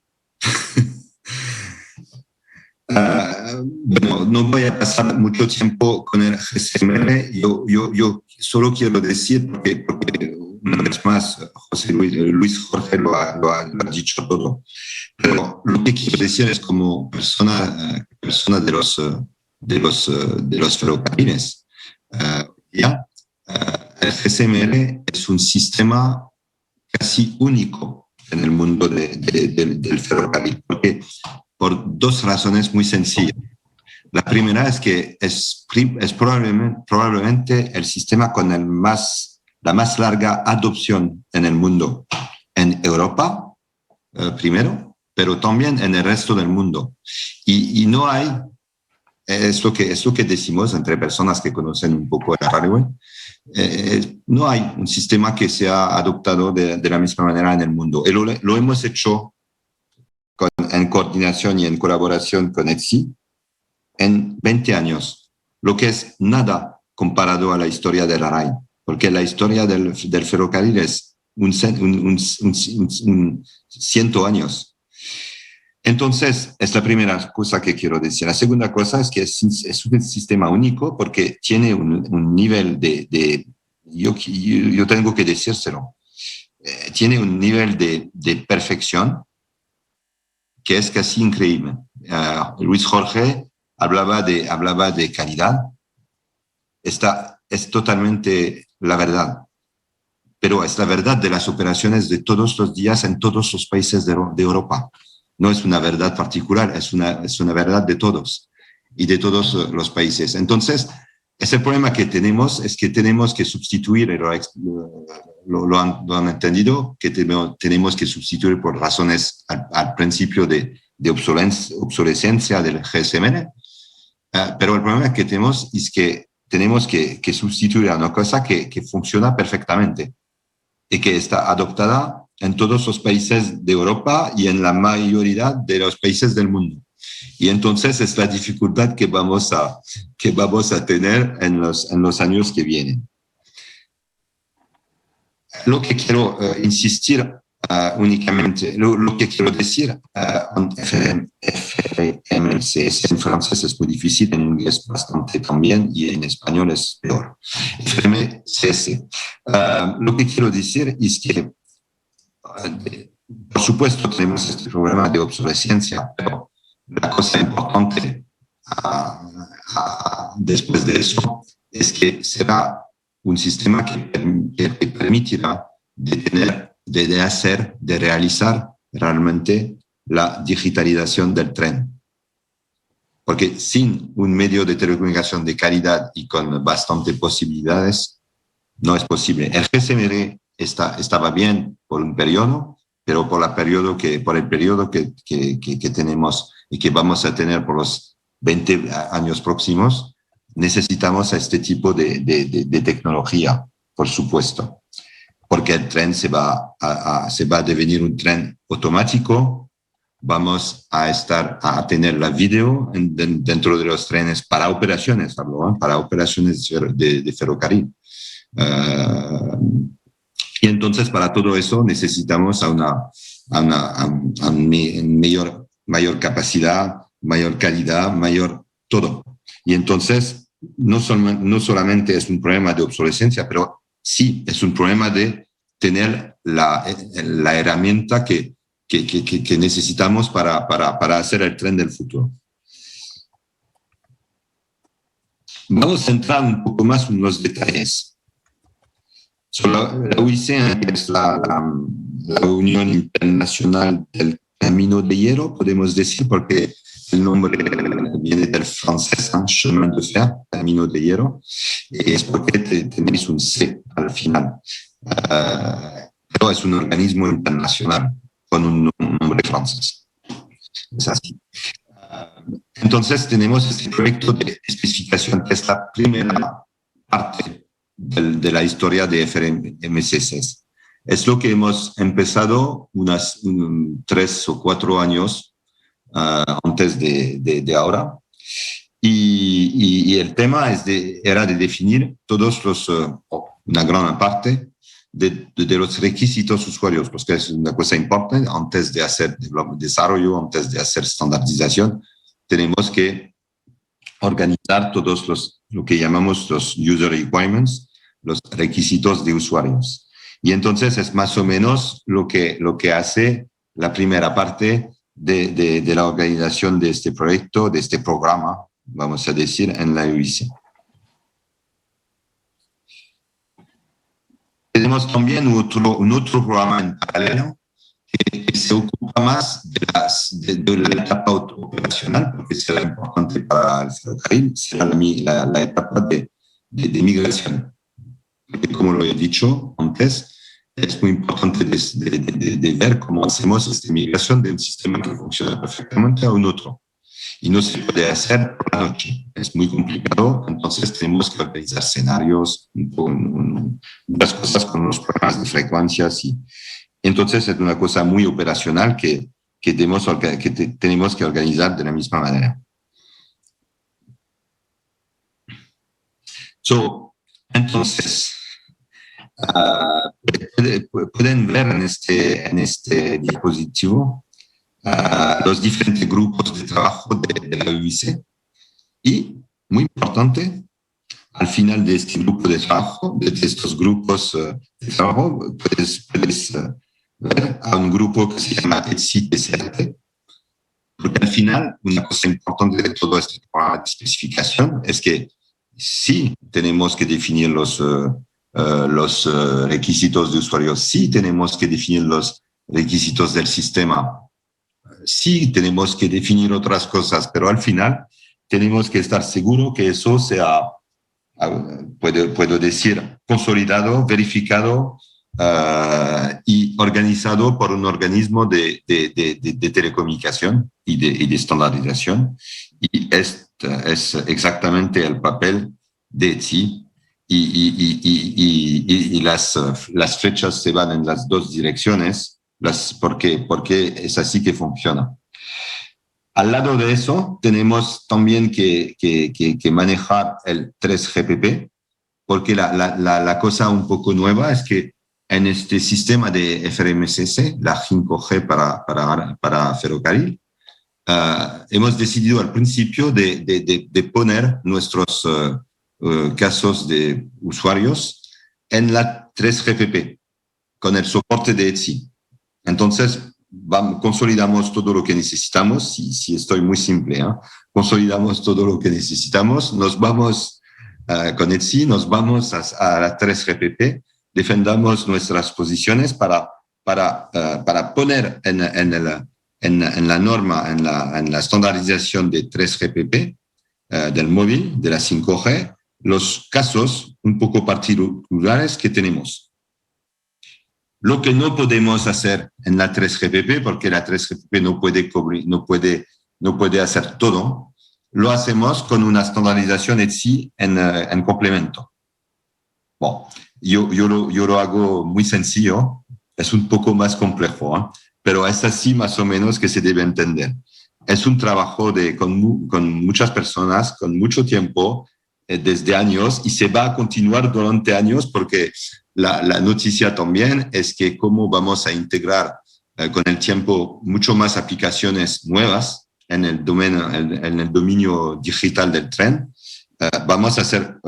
Bueno, no voy a pasar mucho tiempo con el GSMR. Yo solo quiero decir, porque una vez más, Luis Jorge lo ha dicho todo. Pero lo que quiero decir es como persona de los ferrocarriles. El GSMR es un sistema casi único en el mundo del ferrocarril, porque por dos razones muy sencillas. La primera es que es probablemente el sistema con la más larga adopción en el mundo, en Europa, primero, pero también en el resto del mundo. Y no hay, es lo que decimos entre personas que conocen un poco el railway, no hay un sistema que sea adoptado de la misma manera en el mundo. Y lo hemos hecho en coordinación y en colaboración con ETSI en 20 años, lo que es nada comparado a la historia de la RAI, porque la historia del ferrocarril es un 100 años. Entonces, es la primera cosa que quiero decir. La segunda cosa es que es un sistema único porque tiene un nivel yo tengo que decírselo, tiene un nivel de perfección que es casi increíble. Luis Jorge hablaba de calidad. Esta es totalmente la verdad, pero es la verdad de las operaciones de todos los días en todos los países de Europa. No es una verdad particular, es una verdad de todos y de todos los países. Entonces, ese problema que tenemos es que tenemos que sustituir, lo han entendido, que tenemos que sustituir por razones al principio de obsolescencia del GSMR, pero el problema que tenemos es que tenemos que sustituir a una cosa que funciona perfectamente y que está adoptada en todos los países de Europa y en la mayoría de los países del mundo. Y entonces es la dificultad que vamos a tener en los años que vienen. Lo que quiero insistir únicamente, lo que quiero decir, FMCS en francés es muy difícil, en inglés bastante también y en español es peor. FMCS. Lo que quiero decir es que, por supuesto, tenemos este problema de obsolescencia, pero la cosa importante después de eso es que será un sistema que permitirá de realizar realmente la digitalización del tren. Porque sin un medio de telecomunicación de calidad y con bastantes posibilidades, no es posible. El GSMR estaba bien por un periodo, pero por el periodo que tenemos y que vamos a tener por los 20 años próximos, necesitamos este tipo de tecnología, por supuesto, porque el tren se va a devenir un tren automático. Vamos a tener la video dentro de los trenes para operaciones, para operaciones de ferrocarril. Y entonces para todo eso necesitamos mayor capacidad, mayor calidad, mayor todo. Y entonces no solamente es un problema de obsolescencia, pero sí es un problema de tener la herramienta que necesitamos para hacer el tren del futuro. Vamos a entrar un poco más en los detalles. La UIC es la Unión Internacional del Camino de Hierro, podemos decir, porque el nombre viene del francés, chemin de fer, Camino de Hierro, y es porque tenéis un C al final. Pero es un organismo internacional con un nombre francés. Es así. Entonces tenemos este proyecto de especificación, que es la primera parte de la historia de FMCC. Es lo que hemos empezado unas 3 o 4 años antes de ahora. Y el tema era de definir todos una gran parte de los requisitos usuarios, porque es una cosa importante. Antes de hacer desarrollo, antes de hacer estandarización, tenemos que organizar todos lo que llamamos los user requirements, los requisitos de usuarios. Y entonces es más o menos lo que hace la primera parte de la organización de este proyecto, de este programa, vamos a decir, en la UIC. Tenemos también un otro programa en paralelo que se ocupa más de la etapa operacional, porque será importante para el ferrocarril, será la etapa de migración. Como lo he dicho antes, es muy importante de ver cómo hacemos esta migración de un sistema que funciona perfectamente a un otro. Y no se puede hacer por la noche, es muy complicado, entonces tenemos que organizar escenarios, muchas cosas con los programas de frecuencias. Y entonces es una cosa muy operacional que tenemos que organizar de la misma manera. Entonces, pueden ver en este diapositivo los diferentes grupos de trabajo de la UIC. Y, muy importante, al final de este grupo de trabajo, de estos grupos de trabajo, puedes ver a un grupo que se llama ETSI-TCRT, porque al final una cosa importante de todo este programa de especificación es que sí tenemos que definir los requisitos de usuarios, sí tenemos que definir los requisitos del sistema, sí tenemos que definir otras cosas, pero al final tenemos que estar seguros que eso sea, puedo decir, consolidado, verificado y organizado por un organismo de telecomunicación y de estandarización. Y este es exactamente el papel de ETSI. Y las fechas se van en las dos direcciones, porque es así que funciona. Al lado de eso, tenemos también que manejar el 3GPP, porque la cosa un poco nueva es que en este sistema de FMCC, la 5G para ferrocarril, hemos decidido al principio de poner nuestros casos de usuarios en la 3GPP, con el soporte de ETSI. Entonces, consolidamos todo lo que necesitamos, si estoy muy simple, consolidamos todo lo que necesitamos, nos vamos con ETSI, nos vamos a la 3GPP, defendamos nuestras posiciones para poner en la norma, en la estandarización de 3GPP del móvil, de la 5G, los casos un poco particulares que tenemos. Lo que no podemos hacer en la 3GPP, porque la 3GPP no puede hacer todo, lo hacemos con una estandarización ETSI en complemento. Bueno, yo lo hago muy sencillo, es un poco más complejo, ¿eh? Pero es así más o menos que se debe entender. Es un trabajo con muchas personas, con mucho tiempo, desde años, y se va a continuar durante años porque la noticia también es que como vamos a integrar con el tiempo mucho más aplicaciones nuevas en el dominio digital del tren, vamos a ser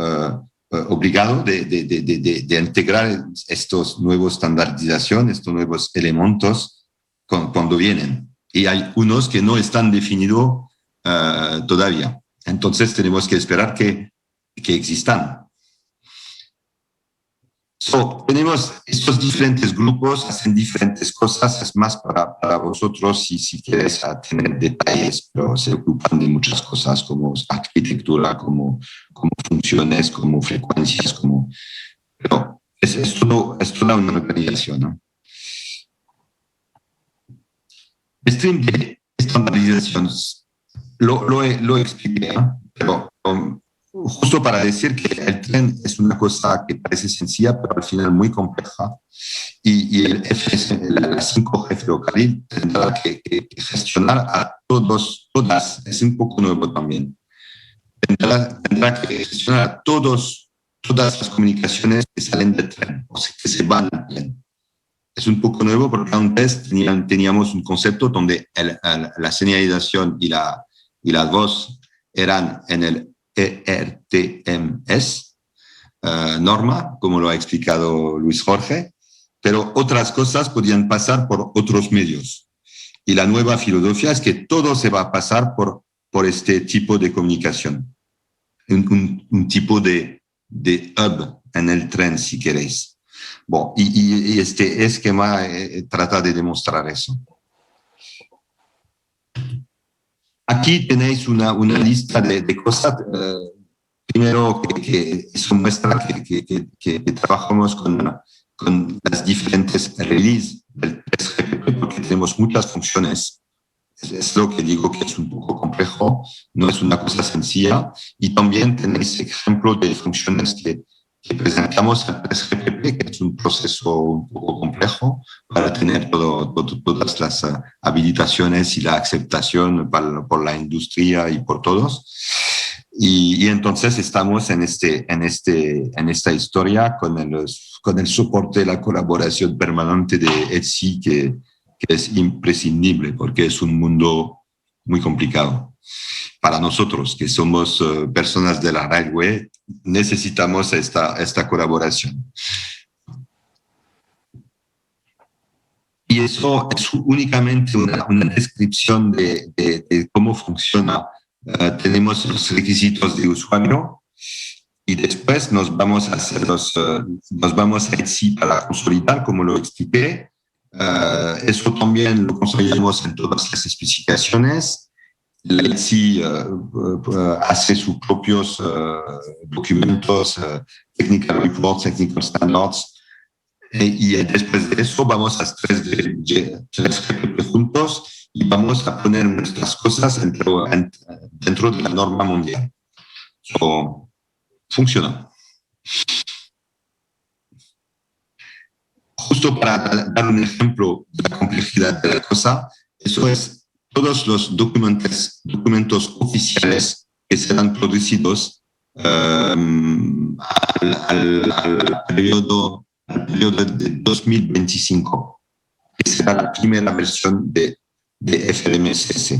obligados de integrar estos nuevos estandarizaciones, estos nuevos elementos cuando vienen. Y hay unos que no están definidos todavía. Entonces tenemos que esperar que existan. Tenemos estos diferentes grupos, hacen diferentes cosas, es más para vosotros si queréis tener detalles, pero se ocupan de muchas cosas como arquitectura, como funciones, como frecuencias, pero es toda una organización, ¿no? Stream de estandarización lo expliqué, ¿no? Pero justo para decir que el tren es una cosa que parece sencilla, pero al final muy compleja. Y el la 5G ferrocarril tendrá que gestionar a todas, es un poco nuevo también. Tendrá que gestionar a todas las comunicaciones que salen del tren, o sea, que se van al tren. Es un poco nuevo porque antes teníamos un concepto donde la señalización y la voz eran en el ERTMS, norma, como lo ha explicado Luis Jorge, pero otras cosas podían pasar por otros medios. Y la nueva filosofía es que todo se va a pasar por este tipo de comunicación, un tipo de hub en el tren, si queréis. Bueno, y este esquema trata de demostrar eso. Aquí tenéis una lista de cosas. Primero, que eso muestra que trabajamos con las diferentes releases del 3GPP porque tenemos muchas funciones. Es lo que digo que es un poco complejo, no es una cosa sencilla. Y también tenéis ejemplos de funciones que presentamos al 3GPP, que es un proceso un poco complejo para tener todas las habilitaciones y la aceptación por la industria y por todos. Y entonces estamos en esta historia con el soporte, la colaboración permanente de ETSI, que es imprescindible porque es un mundo muy complicado. Para nosotros, que somos personas de la railway, necesitamos esta colaboración. Y eso es únicamente una descripción de cómo funciona. Tenemos los requisitos de usuario y después nos vamos a ETSI para consolidar, como lo expliqué. Eso también lo consolidamos en todas las especificaciones. La ETSI hace sus propios documentos, technical reports, technical standards, y después de eso vamos a 3GPP juntos y vamos a poner nuestras cosas dentro de la norma mundial. Funciona. Justo para dar un ejemplo de la complejidad de la cosa, eso es todos los documentos oficiales que serán producidos al periodo de 2025, que será la primera versión de FMSS.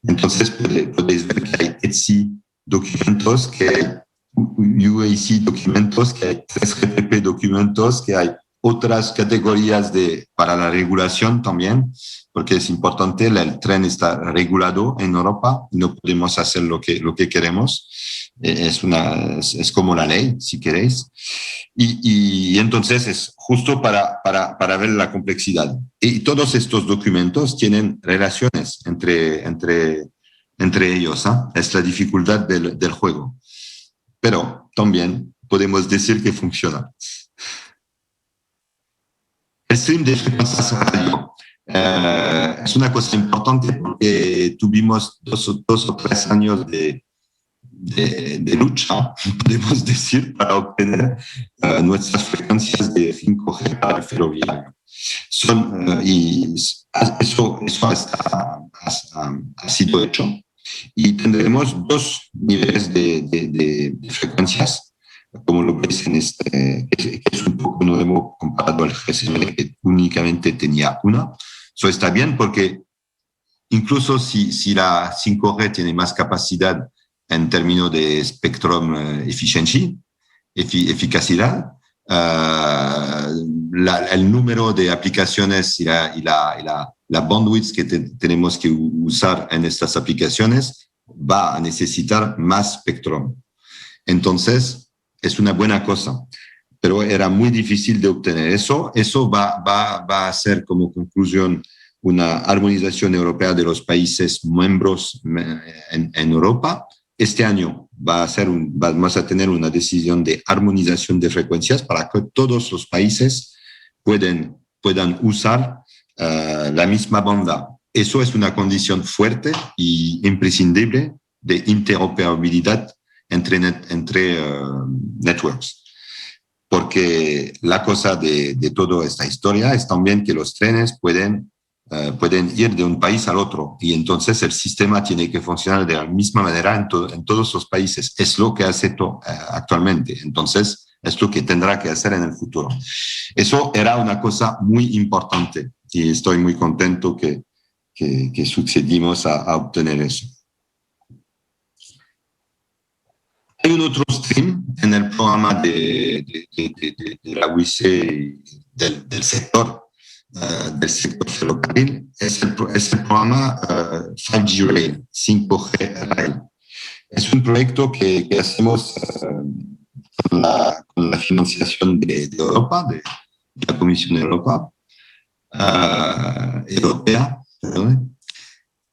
Entonces podéis ver que hay ETSI documentos, que hay UAC documentos, que hay 3GPP documentos, que hay otras categorías para la regulación también, porque es importante, el tren está regulado en Europa, no podemos hacer lo que queremos, es como la ley, si queréis, y entonces es justo para ver la complejidad. Y todos estos documentos tienen relaciones entre ellos, ¿eh? Es la dificultad del juego, pero también podemos decir que funciona. El stream de frecuencias radio es una cosa importante porque tuvimos dos o tres años de lucha, podemos decir, para obtener nuestras frecuencias de 5G para el ferroviario. Y eso ha sido hecho. Y tendremos dos niveles de frecuencias, como lo veis en que es un poco nuevo comparado al GSM, que únicamente tenía una. Eso está bien porque incluso si la 5G tiene más capacidad en términos de spectrum eficacidad, el número de aplicaciones y la bandwidth que tenemos que usar en estas aplicaciones va a necesitar más spectrum. Entonces, es una buena cosa, pero era muy difícil de obtener eso. Eso va a ser como conclusión una armonización europea de los países miembros en Europa. Este año vamos a tener una decisión de armonización de frecuencias para que todos los países puedan usar la misma banda. Eso es una condición fuerte y imprescindible de interoperabilidad entre networks. Porque la cosa de toda esta historia es también que los trenes pueden ir de un país al otro y entonces el sistema tiene que funcionar de la misma manera en todos los países. Es lo que hace actualmente. Entonces, es lo que tendrá que hacer en el futuro. Eso era una cosa muy importante y estoy muy contento que sucedimos a obtener eso. Hay un otro stream en el programa de la UIC del sector ferrocarril, es el programa 5G Rail, 5G Rail. Es un proyecto que hacemos con la financiación de Europa, de la Comisión Europea,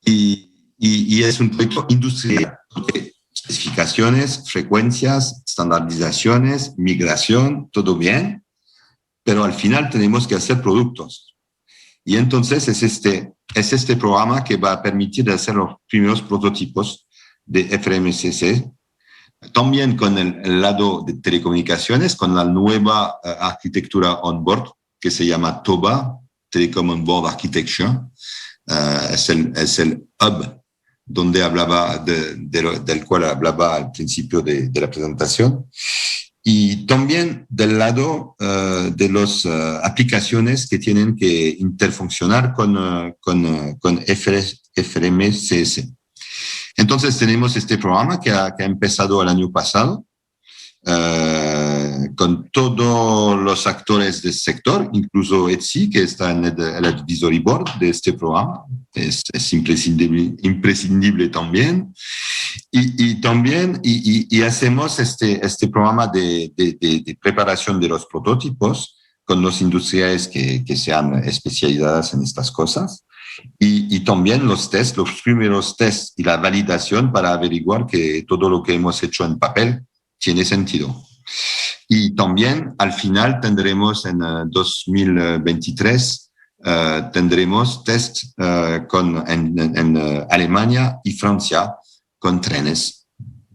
y es un proyecto industrial. Especificaciones, frecuencias, estandarizaciones, migración, todo bien, pero al final tenemos que hacer productos. Y entonces es este programa que va a permitir hacer los primeros prototipos de FMCC, también con el lado de telecomunicaciones, con la nueva arquitectura on-board, que se llama TOBA, Telecom On-Board Architecture. Es el hub donde hablaba del cual hablaba al principio de la presentación. Y también del lado de las aplicaciones que tienen que interfuncionar con FMCS. Entonces tenemos este programa que ha empezado el año pasado con todos los actores del sector, incluso ETSI, que está en el advisory board de este programa. Es imprescindible también. Y también hacemos este programa de preparación de los prototipos con los industriales que sean especializadas en estas cosas. Y también los primeros tests y la validación para averiguar que todo lo que hemos hecho en papel tiene sentido. Y también al final tendremos en 2023 tendremos test en Alemania y Francia con trenes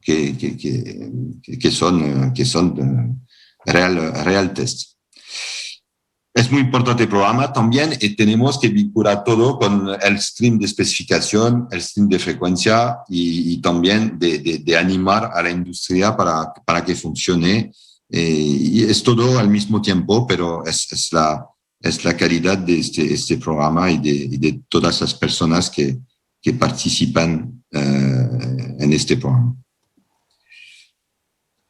que son real test. Es muy importante el programa también y tenemos que vincular todo con el stream de especificación, el stream de frecuencia y también de animar a la industria para que funcione. Y es todo al mismo tiempo, pero es la calidad de este programa y de todas las personas que participan en este programa.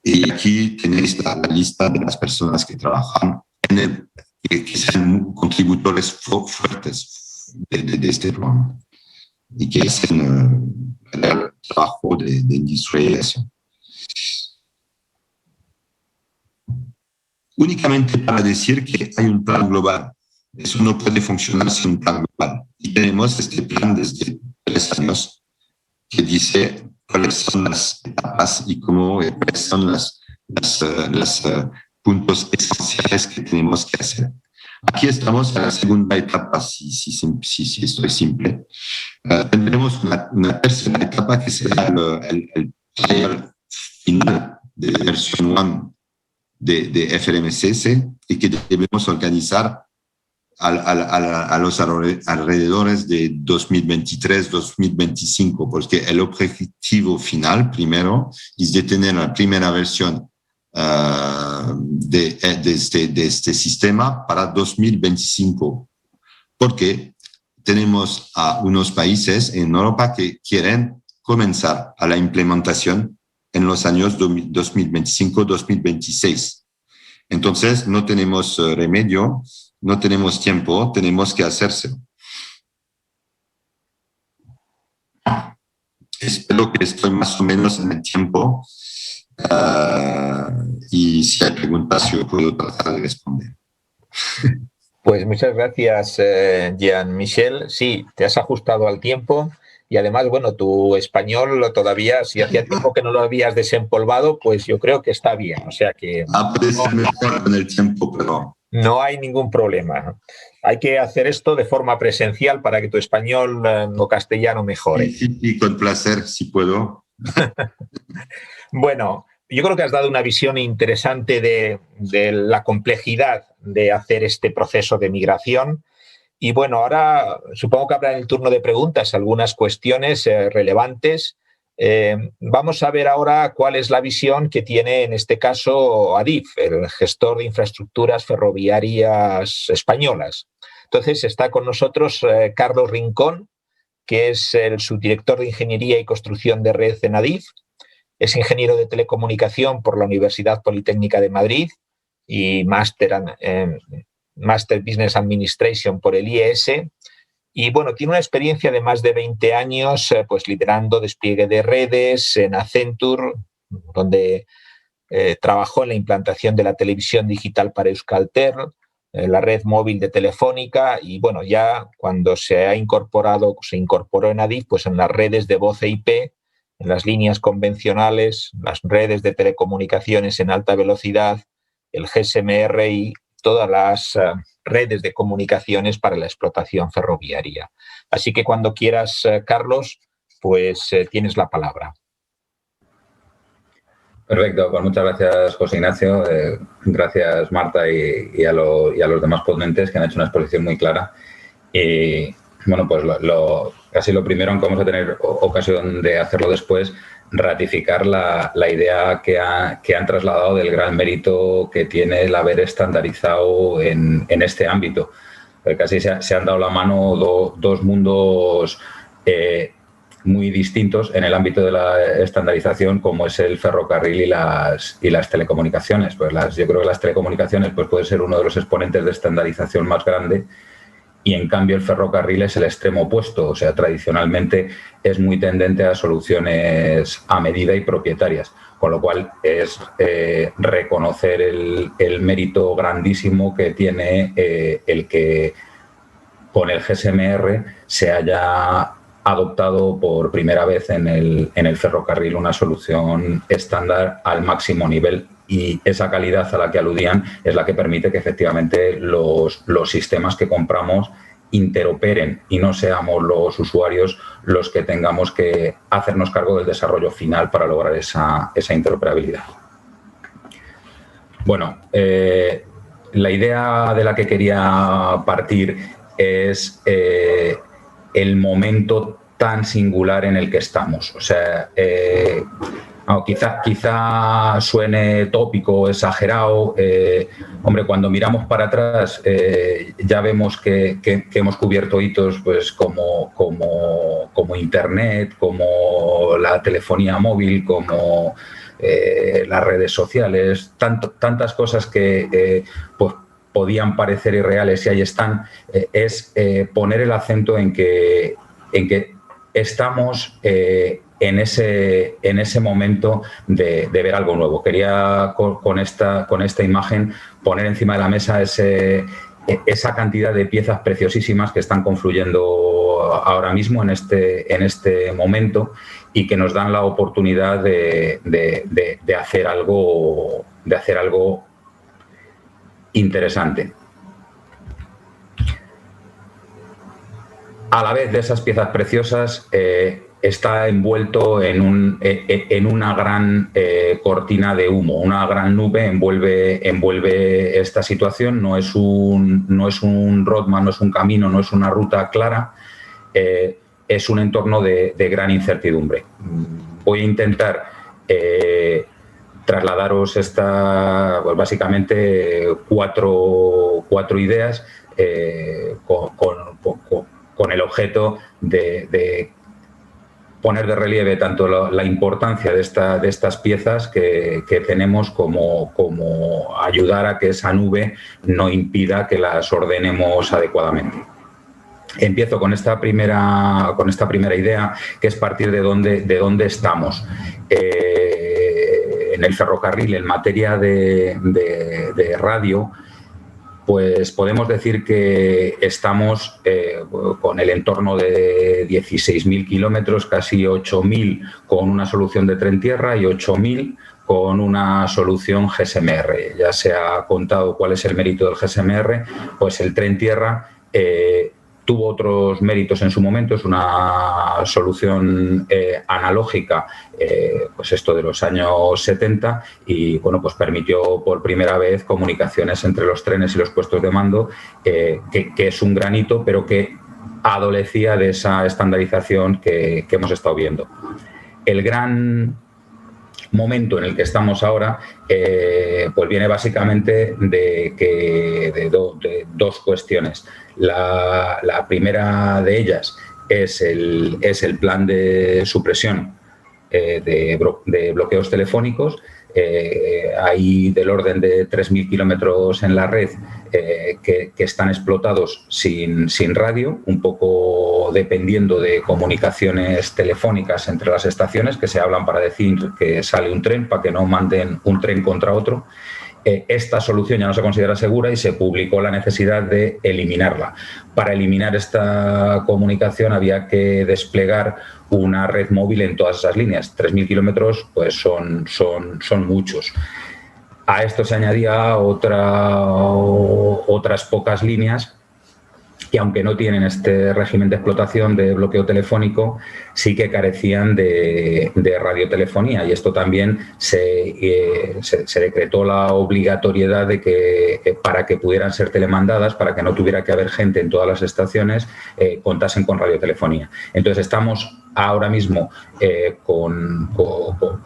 Y aquí tenéis la lista de las personas que trabajan que sean contributores fuertes de este programa y que hacen el trabajo de industrialización. Únicamente para decir que hay un plan global. Eso no puede funcionar sin un plan global. Y tenemos este plan desde 3 años que dice cuáles son las etapas y cuáles son los puntos esenciales que tenemos que hacer. Aquí estamos en la segunda etapa, si esto es simple. Tendremos una tercera etapa que será el trial final de versión 1 de FRMCS y que debemos organizar a los alrededores de 2023-2025, porque el objetivo final, primero, es de tener la primera versión de este sistema para 2025, porque tenemos a unos países en Europa que quieren comenzar a la implementación en los años 2025-2026. Entonces, no tenemos remedio, no tenemos tiempo, tenemos que hacerse. Espero que estoy más o menos en el tiempo. Y si hay preguntas, yo puedo tratar de responder. Pues muchas gracias, Jean-Michel. Sí, te has ajustado al tiempo y además, bueno, tu español todavía, si hacía tiempo que no lo habías desempolvado, pues yo creo que está bien. O sea que puede ser mejor con el tiempo, pero no hay ningún problema. Hay que hacer esto de forma presencial para que tu español o castellano mejore. Y con placer, si puedo. Bueno, yo creo que has dado una visión interesante de la complejidad de hacer este proceso de migración. Y bueno, ahora supongo que habrá en el turno de preguntas algunas cuestiones relevantes. Vamos a ver ahora cuál es la visión que tiene en este caso Adif, el gestor de infraestructuras ferroviarias españolas. Entonces está con nosotros Carlos Rincón, que es el subdirector de Ingeniería y Construcción de Red en Adif. Es ingeniero de telecomunicación por la Universidad Politécnica de Madrid y Master Business Administration por el IES. Y bueno, tiene una experiencia de más de 20 años pues liderando despliegue de redes en Accenture, donde trabajó en la implantación de la televisión digital para Euskaltel, la red móvil de Telefónica y bueno, ya cuando se incorporó en Adif, pues en las redes de voz e IP, en las líneas convencionales, las redes de telecomunicaciones en alta velocidad, el GSMR y todas las redes de comunicaciones para la explotación ferroviaria. Así que cuando quieras, Carlos, pues tienes la palabra. Perfecto, pues muchas gracias, José Ignacio. Gracias, Marta, y a los demás ponentes que han hecho una exposición muy clara. Y bueno, pues casi lo primero, aunque vamos a tener ocasión de hacerlo después, ratificar la idea que han trasladado del gran mérito que tiene el haber estandarizado en este ámbito. Casi se han dado la mano dos mundos muy distintos en el ámbito de la estandarización, como es el ferrocarril y las telecomunicaciones. Pues yo creo que las telecomunicaciones pues puede ser uno de los exponentes de estandarización más grande, y en cambio el ferrocarril es el extremo opuesto. O sea, tradicionalmente es muy tendente a soluciones a medida y propietarias, con lo cual es reconocer el mérito grandísimo que tiene el que con el GSMR se haya adoptado por primera vez en el ferrocarril una solución estándar al máximo nivel, y esa calidad a la que aludían es la que permite que efectivamente los sistemas que compramos interoperen y no seamos los usuarios los que tengamos que hacernos cargo del desarrollo final para lograr esa interoperabilidad. Bueno, la idea de la que quería partir es el momento tan singular en el que estamos. O sea, quizá suene tópico o exagerado. Hombre, cuando miramos para atrás ya vemos que hemos cubierto hitos pues como Internet, como la telefonía móvil, como las redes sociales, tantas cosas que pues podían parecer irreales y ahí están. Es poner el acento en que estamos en ese momento de ver algo nuevo. Quería con esta imagen poner encima de la mesa esa cantidad de piezas preciosísimas que están confluyendo ahora mismo en este momento y que nos dan la oportunidad de hacer algo interesante. a la vez de esas piezas preciosas, está envuelto en una gran cortina de humo, una gran nube envuelve esta situación. No es un roadmap, no es un camino, no es una ruta clara, es un entorno de gran incertidumbre. Voy a intentar trasladaros pues básicamente cuatro ideas con el objeto de poner de relieve tanto la importancia de estas piezas que tenemos como ayudar a que esa nube no impida que las ordenemos adecuadamente. Empiezo con esta primera idea, que es partir de dónde estamos. En el ferrocarril, en materia de radio, pues podemos decir que estamos con el entorno de 16.000 kilómetros, casi 8.000 con una solución de tren-tierra y 8.000 con una solución GSMR. Ya se ha contado cuál es el mérito del GSMR, pues el tren-tierra tuvo otros méritos en su momento, es una solución analógica, pues esto de los años 70, y bueno, pues permitió por primera vez comunicaciones entre los trenes y los puestos de mando, que es un gran hito, pero que adolecía de esa estandarización que hemos estado viendo. El gran momento en el que estamos ahora pues viene básicamente de dos cuestiones. La primera de ellas es el plan de supresión de bloqueos telefónicos. Hay del orden de 3.000 kilómetros en la red que están explotados sin radio, un poco dependiendo de comunicaciones telefónicas entre las estaciones que se hablan para decir que sale un tren, para que no manden un tren contra otro. Esta solución ya no se considera segura y se publicó la necesidad de eliminarla. Para eliminar esta comunicación había que desplegar una red móvil en todas esas líneas. 3.000 kilómetros pues son muchos. A esto se añadía otras pocas líneas que, aunque no tienen este régimen de explotación de bloqueo telefónico, sí que carecían de radiotelefonía, y esto también se decretó la obligatoriedad de que para que pudieran ser telemandadas, para que no tuviera que haber gente en todas las estaciones, contasen con radiotelefonía. Entonces estamos ahora mismo con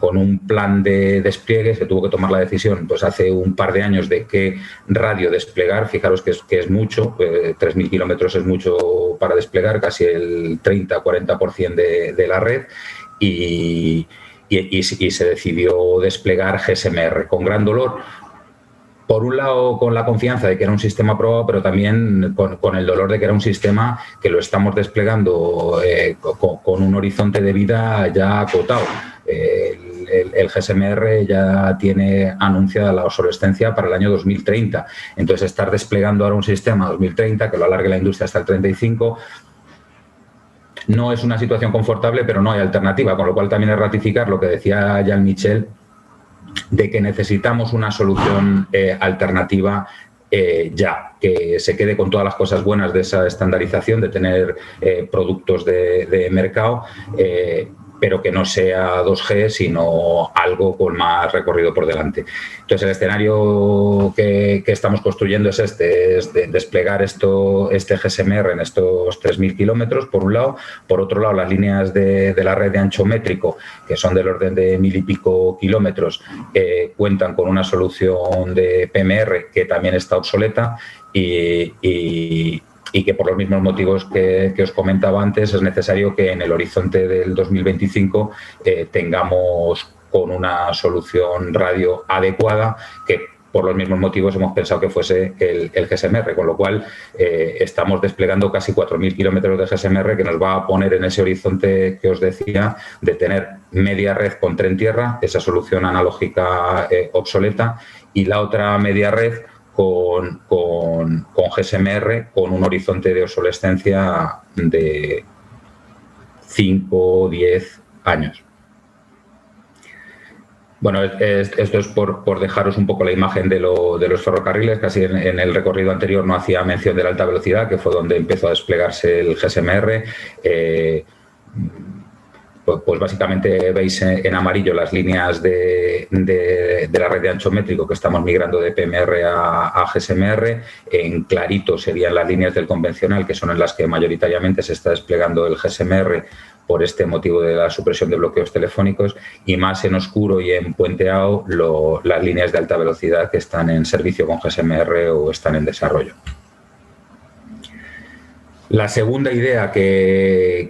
un plan de despliegue. Se tuvo que tomar la decisión pues hace un par de años de qué radio desplegar. Fijaros que es mucho, 3.000 kilómetros es mucho para desplegar, casi el 30-40% de la red, y se decidió desplegar GSMR con gran dolor. Por un lado, con la confianza de que era un sistema probado, pero también con el dolor de que era un sistema que lo estamos desplegando con un horizonte de vida ya acotado. El GSMR ya tiene anunciada la obsolescencia para el año 2030. Entonces, estar desplegando ahora un sistema 2030 que lo alargue la industria hasta el 35... no es una situación confortable, pero no hay alternativa, con lo cual también es ratificar lo que decía Jean Michel, de que necesitamos una solución alternativa ya, que se quede con todas las cosas buenas de esa estandarización, de tener productos de mercado, pero que no sea 2G, sino algo con más recorrido por delante. Entonces, el escenario que estamos construyendo es de desplegar este GSMR en estos 3.000 kilómetros, por un lado. Por otro lado, las líneas de la red de ancho métrico, que son del orden de 1.000 y pico kilómetros, cuentan con una solución de PMR que también está obsoleta, y que por los mismos motivos que os comentaba antes es necesario que en el horizonte del 2025 tengamos con una solución radio adecuada, que por los mismos motivos hemos pensado que fuese el GSMR, con lo cual estamos desplegando casi 4.000 kilómetros de GSMR, que nos va a poner en ese horizonte que os decía de tener media red con tren-tierra, esa solución analógica obsoleta, y la otra media red con GSMR, con un horizonte de obsolescencia de 5 o 10 años. Bueno, esto es por dejaros un poco la imagen de los ferrocarriles. Casi en el recorrido anterior no hacía mención de la alta velocidad, que fue donde empezó a desplegarse el GSMR. Pues básicamente veis en amarillo las líneas de la red de ancho métrico que estamos migrando de PMR a GSMR. En clarito serían las líneas del convencional, que son en las que mayoritariamente se está desplegando el GSMR por este motivo de la supresión de bloqueos telefónicos, y más en oscuro y en puenteado las líneas de alta velocidad que están en servicio con GSMR o están en desarrollo. La segunda idea que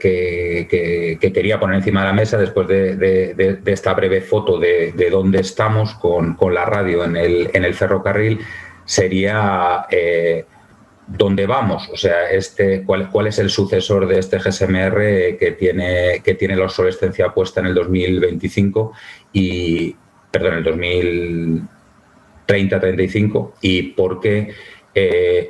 quería poner encima de la mesa, después de esta breve foto de dónde estamos con la radio en el ferrocarril, sería dónde vamos. O sea, cuál es el sucesor de este GSMR que tiene la obsolescencia puesta en el 2025 perdón, en el 2030-35, y por qué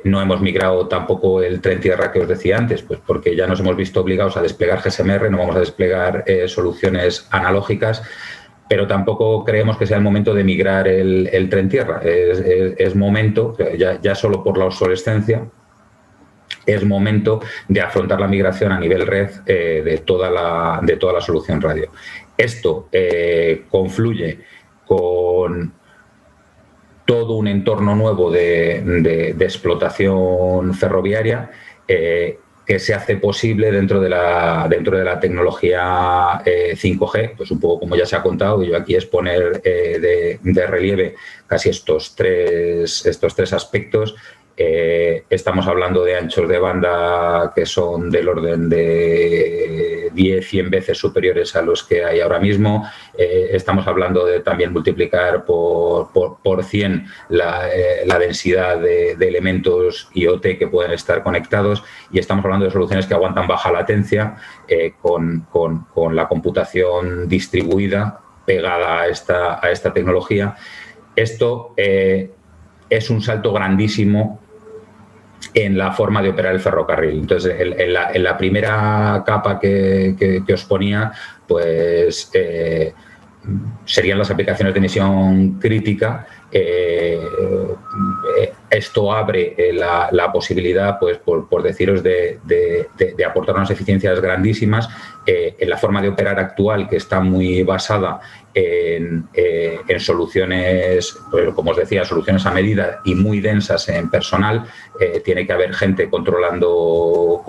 no hemos migrado tampoco el tren tierra que os decía antes. Pues porque ya nos hemos visto obligados a desplegar GSMR, no vamos a desplegar soluciones analógicas, pero tampoco creemos que sea el momento de migrar el tren tierra. Es momento, ya solo por la obsolescencia, es momento de afrontar la migración a nivel red de toda la solución radio. Esto confluye con todo un entorno nuevo de explotación ferroviaria que se hace posible dentro de la tecnología 5G, pues un poco como ya se ha contado, y yo aquí es poner de relieve casi estos tres aspectos. Estamos hablando de anchos de banda que son del orden de 10-100 veces superiores a los que hay ahora mismo. Estamos hablando de también multiplicar por 100 la densidad de elementos IoT que pueden estar conectados, y estamos hablando de soluciones que aguantan baja latencia con la computación distribuida pegada a esta tecnología. Esto es un salto grandísimo en la forma de operar el ferrocarril. Entonces, en la primera capa que os ponía, pues serían las aplicaciones de misión crítica. Esto abre la posibilidad, pues por deciros, de aportar unas eficiencias grandísimas en la forma de operar actual, que está muy basada en soluciones, pues, como os decía, soluciones a medida y muy densas en personal. Tiene que haber gente controlando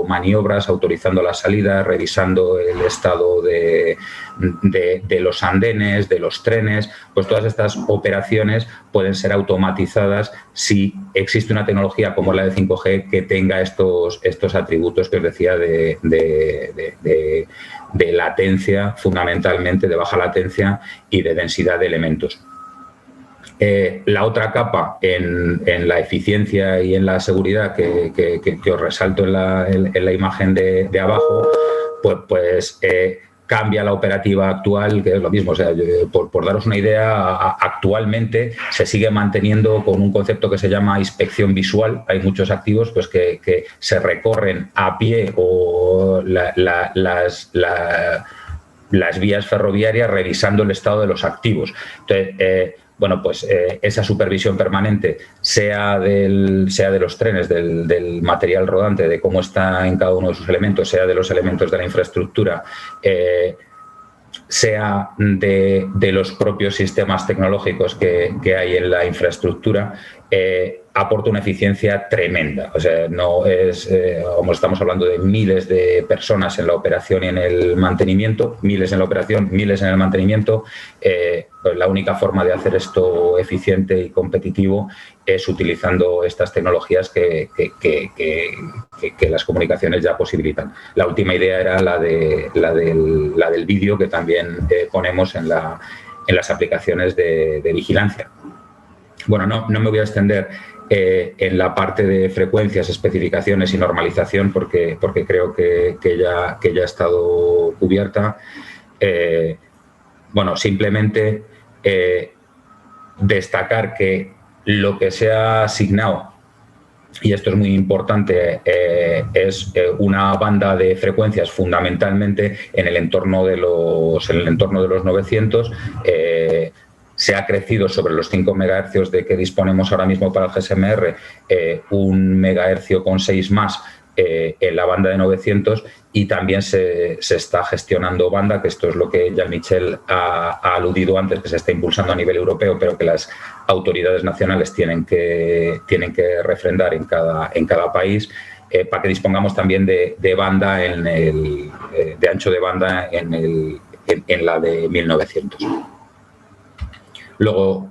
maniobras, autorizando las salidas, revisando el estado de los andenes, de los trenes. Pues todas estas operaciones pueden ser automatizadas si existe una tecnología como la de 5G que tenga estos atributos que os decía de latencia, fundamentalmente, de baja latencia y de densidad de elementos. La otra capa en la eficiencia y en la seguridad que os resalto en la imagen de abajo, pues cambia la operativa actual, que es lo mismo. O sea, por daros una idea, actualmente se sigue manteniendo con un concepto que se llama inspección visual. Hay muchos activos pues que se recorren a pie o las vías ferroviarias revisando el estado de los activos. Entonces, bueno, pues esa supervisión permanente, sea de los trenes, del material rodante, de cómo está en cada uno de sus elementos, sea de los elementos de la infraestructura, sea de los propios sistemas tecnológicos que hay en la infraestructura, aporta una eficiencia tremenda. O sea, no es, como estamos hablando de miles de personas en la operación y en el mantenimiento, miles en la operación, miles en el mantenimiento. Pues la única forma de hacer esto eficiente y competitivo es utilizando estas tecnologías que las comunicaciones ya posibilitan. La última idea era la del vídeo, que también ponemos en las aplicaciones de vigilancia. Bueno, no me voy a extender en la parte de frecuencias, especificaciones y normalización, porque creo que ya ha estado cubierta. Bueno, simplemente destacar que lo que se ha asignado y esto es muy importante, es una banda de frecuencias fundamentalmente en el entorno de los 900. Se ha crecido sobre los 5 MHz de que disponemos ahora mismo para el GSM-R, 1 MHz con 6 más en la banda de 900, y también se está gestionando banda, que esto es lo que Jean-Michel ha aludido antes, que se está impulsando a nivel europeo, pero que las autoridades nacionales tienen que refrendar en cada país, para que dispongamos también de banda de ancho de banda en la de 1900. Luego,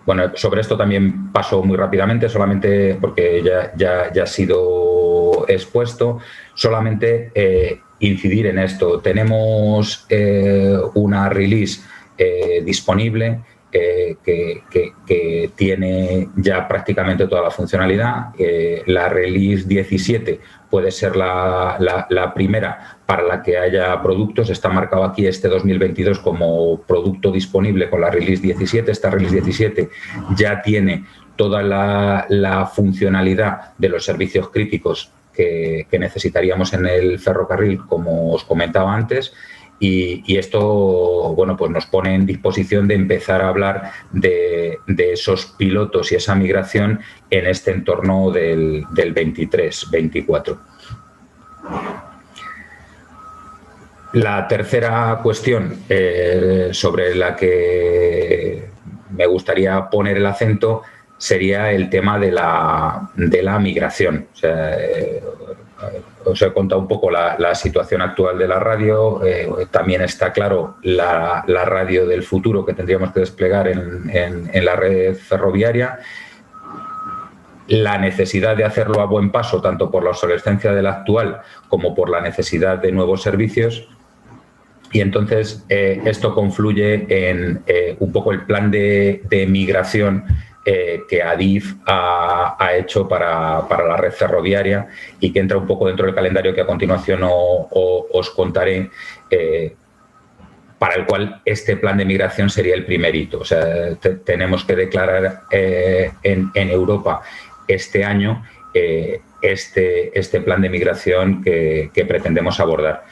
bueno, sobre esto también paso muy rápidamente, solamente porque ya ha sido expuesto, solamente incidir en esto. Tenemos una release disponible que tiene ya prácticamente toda la funcionalidad. La release 17 puede ser la primera para la que haya productos. Está marcado aquí este 2022 como producto disponible con la release 17. Esta release 17 ya tiene toda la funcionalidad de los servicios críticos que necesitaríamos en el ferrocarril, como os comentaba antes. Y esto, bueno, pues nos pone en disposición de empezar a hablar de esos pilotos y esa migración en este entorno del 23-24. La tercera cuestión sobre la que me gustaría poner el acento sería el tema de la migración. O sea, os he contado un poco la situación actual de la radio. También está claro la radio del futuro que tendríamos que desplegar en la red ferroviaria. La necesidad de hacerlo a buen paso, tanto por la obsolescencia de la actual como por la necesidad de nuevos servicios. Y entonces esto confluye en un poco el plan de migración que Adif ha hecho para la red ferroviaria, y que entra un poco dentro del calendario que a continuación os contaré, para el cual este plan de migración sería el primer hito. O sea, tenemos que declarar en Europa este año este plan de migración que pretendemos abordar.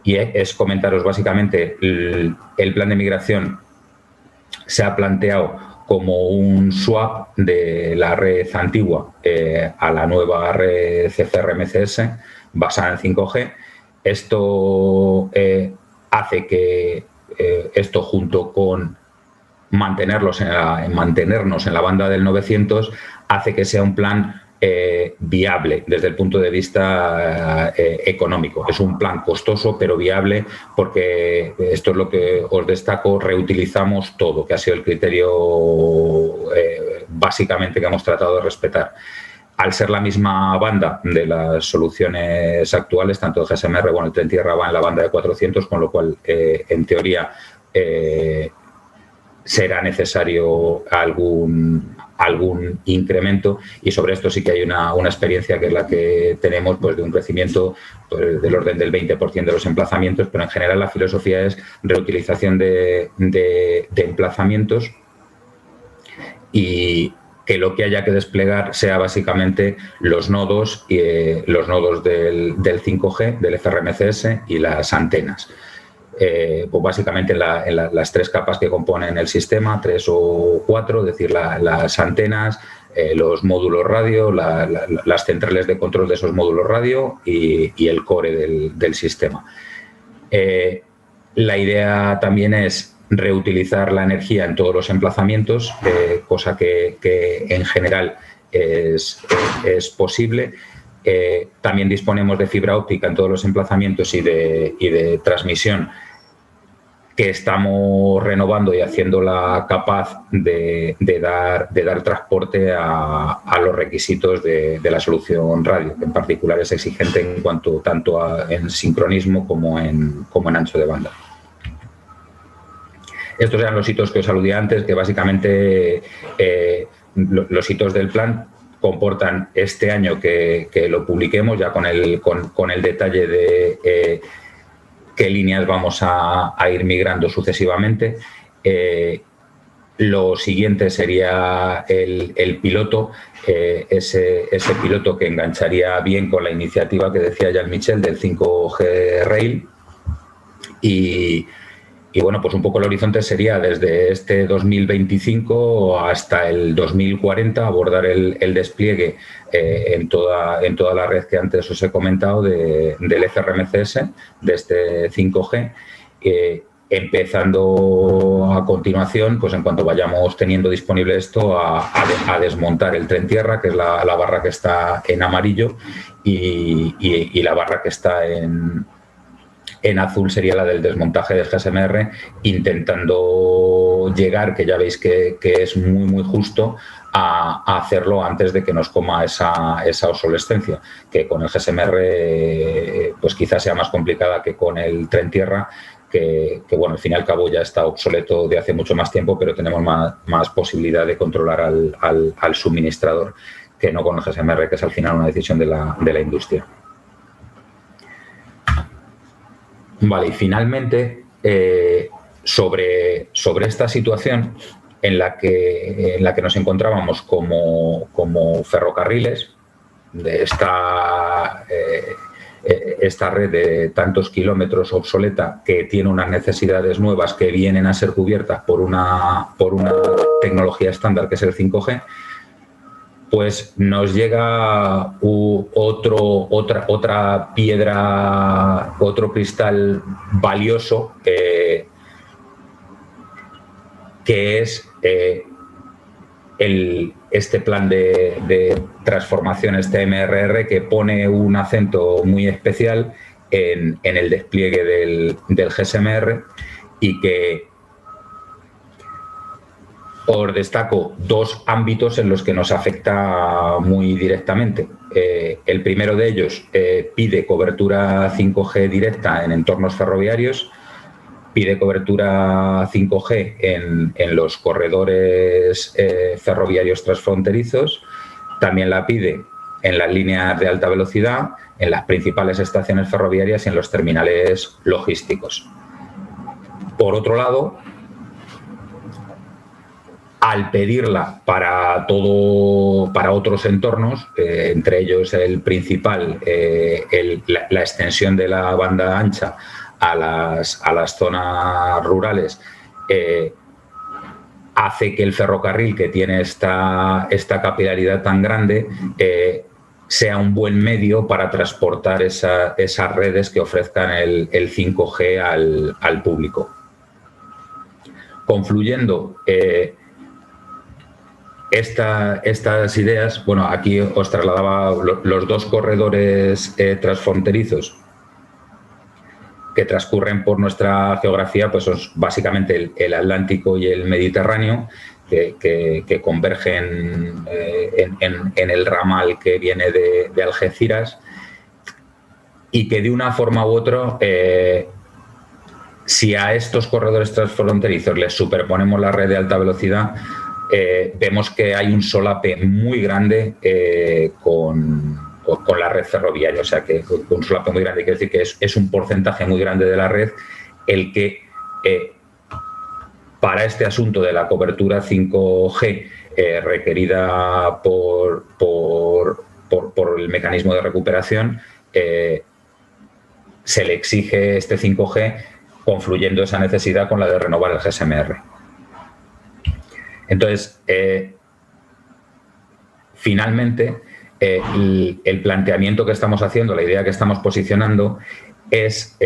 Y es comentaros básicamente, el plan de migración se ha planteado como un swap de la red antigua a la nueva red CFR-MCS basada en 5G. Esto hace que esto, junto con mantenernos en la banda del 900, hace que sea un plan viable desde el punto de vista económico. Es un plan costoso pero viable, porque esto es lo que os destaco: reutilizamos todo, que ha sido el criterio básicamente que hemos tratado de respetar. Al ser la misma banda de las soluciones actuales, tanto el GSM-R, bueno, el Tren Tierra va en la banda de 400, con lo cual en teoría será necesario algún incremento, y sobre esto sí que hay una experiencia, que es la que tenemos, pues, de un crecimiento del orden del 20% de los emplazamientos, pero en general la filosofía es reutilización de emplazamientos, y que lo que haya que desplegar sea básicamente los nodos del 5G, del FRMCS y las antenas. Pues básicamente en las 3 capas que componen el sistema, 3 o 4, es decir, las antenas, los módulos radio, las centrales de control de esos módulos radio y el core del sistema. La idea también es reutilizar la energía en todos los emplazamientos, cosa que en general es posible. También disponemos de fibra óptica en todos los emplazamientos y de transmisión, que estamos renovando y haciéndola capaz de dar transporte a los requisitos de la solución radio, que en particular es exigente en cuanto tanto en sincronismo como en ancho de banda. Estos eran los hitos que os aludí antes, que básicamente los hitos del plan comportan este año que lo publiquemos ya con el detalle de qué líneas vamos a ir migrando sucesivamente. Lo siguiente sería el piloto, ese piloto que engancharía bien con la iniciativa que decía Jean-Michel del 5G Rail. Y bueno, pues un poco el horizonte sería desde este 2025 hasta el 2040 abordar el despliegue en toda la red que antes os he comentado del FRMCS, de este 5G, empezando a continuación, pues en cuanto vayamos teniendo disponible esto, a desmontar el tren tierra, que es la barra que está en amarillo, y la barra que está en azul sería la del desmontaje del GSMR, intentando llegar, que ya veis que es muy, muy justo, a hacerlo antes de que nos coma esa obsolescencia, que con el GSMR pues quizás sea más complicada que con el tren tierra, que bueno, al fin y al cabo ya está obsoleto de hace mucho más tiempo, pero tenemos más posibilidad de controlar al suministrador, que no con el GSMR, que es al final una decisión de la industria. Vale, y finalmente, sobre esta situación en la que nos encontrábamos como ferrocarriles, de esta red de tantos kilómetros obsoleta, que tiene unas necesidades nuevas que vienen a ser cubiertas por una tecnología estándar que es el 5G, pues nos llega otra piedra, otro cristal valioso, que es este plan de transformación, este MRR, que pone un acento muy especial en el despliegue del GSMR, y que os destaco dos ámbitos en los que nos afecta muy directamente. El primero de ellos pide cobertura 5G directa en entornos ferroviarios, pide cobertura 5G en los corredores ferroviarios transfronterizos, también la pide en las líneas de alta velocidad, en las principales estaciones ferroviarias y en los terminales logísticos. Por otro lado, al pedirla para otros entornos, entre ellos el principal, la extensión de la banda ancha a las zonas rurales, hace que el ferrocarril, que tiene esta capilaridad tan grande, sea un buen medio para transportar esas redes que ofrezcan el 5G al público. Confluyendo estas ideas, bueno, aquí os trasladaba los dos corredores transfronterizos que transcurren por nuestra geografía, pues son básicamente el Atlántico y el Mediterráneo, que convergen en el ramal que viene de Algeciras, y que de una forma u otra, si a estos corredores transfronterizos les superponemos la red de alta velocidad, vemos que hay un solape muy grande con la red ferroviaria. O sea, que un solape muy grande quiere decir que es un porcentaje muy grande de la red el que, para este asunto de la cobertura 5G requerida por el mecanismo de recuperación, se le exige este 5G, confluyendo esa necesidad con la de renovar el GSMR. Entonces, finalmente, el planteamiento que estamos haciendo, la idea que estamos posicionando, es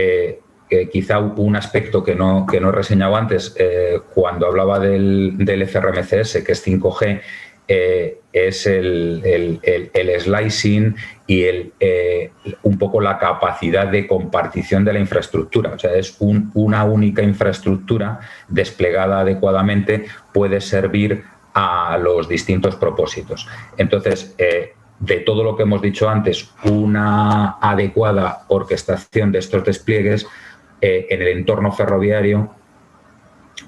quizá un aspecto que no he reseñado antes, cuando hablaba del FRMCS, que es 5G, es el slicing y un poco la capacidad de compartición de la infraestructura. O sea, es una única infraestructura desplegada adecuadamente, puede servir a los distintos propósitos. Entonces, de todo lo que hemos dicho antes, una adecuada orquestación de estos despliegues en el entorno ferroviario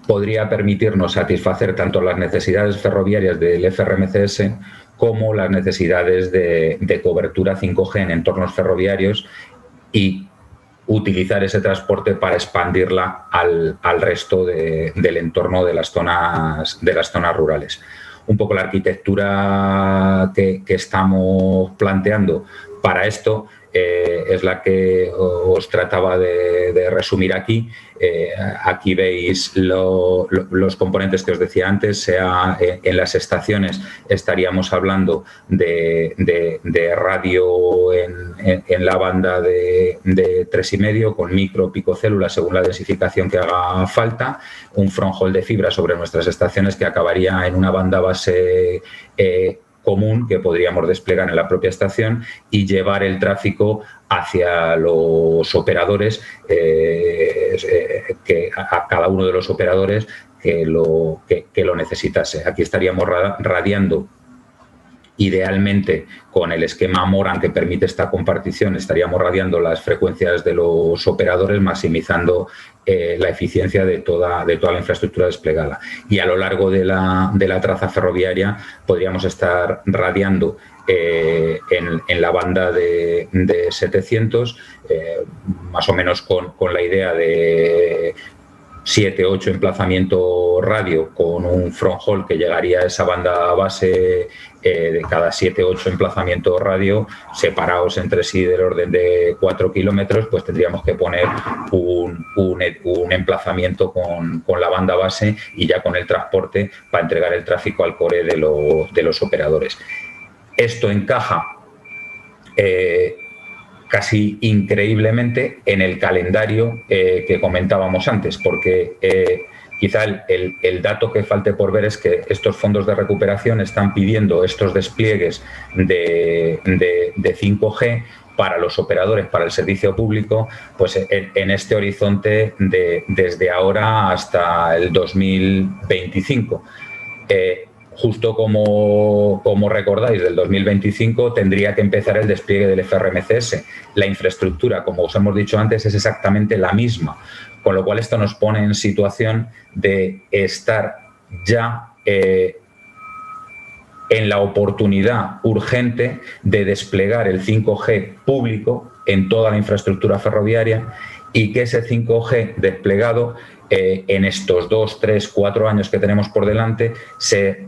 podría permitirnos satisfacer tanto las necesidades ferroviarias del FRMCS como las necesidades de cobertura 5G en entornos ferroviarios, y utilizar ese transporte para expandirla al resto del entorno de las zonas rurales. Un poco la arquitectura que estamos planteando para esto es la que os trataba de resumir aquí. Aquí veis los componentes que os decía antes, sea en las estaciones estaríamos hablando de radio en la banda de 3,5 con micro picocélulas según la densificación que haga falta, un frontal de fibra sobre nuestras estaciones que acabaría en una banda base común que podríamos desplegar en la propia estación y llevar el tráfico hacia los operadores, que a cada uno de los operadores que lo necesitase. Aquí estaríamos radiando, idealmente con el esquema Moran que permite esta compartición, estaríamos radiando las frecuencias de los operadores, maximizando la eficiencia de toda la infraestructura desplegada. Y a lo largo de la traza ferroviaria podríamos estar radiando en la banda de 700, más o menos con la idea de 7-8 emplazamiento radio con un front haul que llegaría a esa banda base de cada 7-8 emplazamientos radio separados entre sí del orden de 4 kilómetros, pues tendríamos que poner un emplazamiento con la banda base y ya con el transporte para entregar el tráfico al core de los operadores. Esto encaja casi increíblemente en el calendario que comentábamos antes, porque quizá el dato que falte por ver es que estos fondos de recuperación están pidiendo estos despliegues de 5G para los operadores, para el servicio público, pues en este horizonte desde ahora hasta el 2025. Justo como recordáis, del 2025 tendría que empezar el despliegue del FRMCS. La infraestructura, como os hemos dicho antes, es exactamente la misma, con lo cual esto nos pone en situación de estar ya en la oportunidad urgente de desplegar el 5G público en toda la infraestructura ferroviaria y que ese 5G desplegado en estos 2, 3, 4 años que tenemos por delante se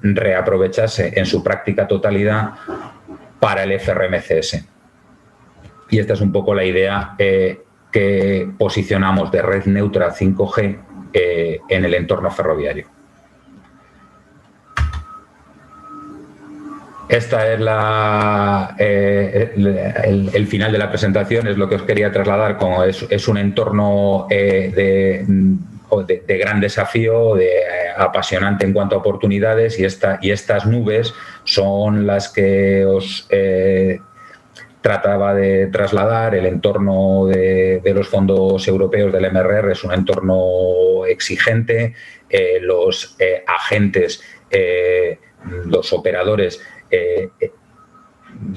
reaprovechase en su práctica totalidad para el FRMCS. Y esta es un poco la idea que posicionamos de red neutra 5G en el entorno ferroviario. Esta es el final de la presentación, es lo que os quería trasladar, como es un entorno de gran desafío, apasionante en cuanto a oportunidades, y estas nubes son las que os trataba de trasladar. El entorno de los fondos europeos del MRR es un entorno exigente, los agentes, los operadores,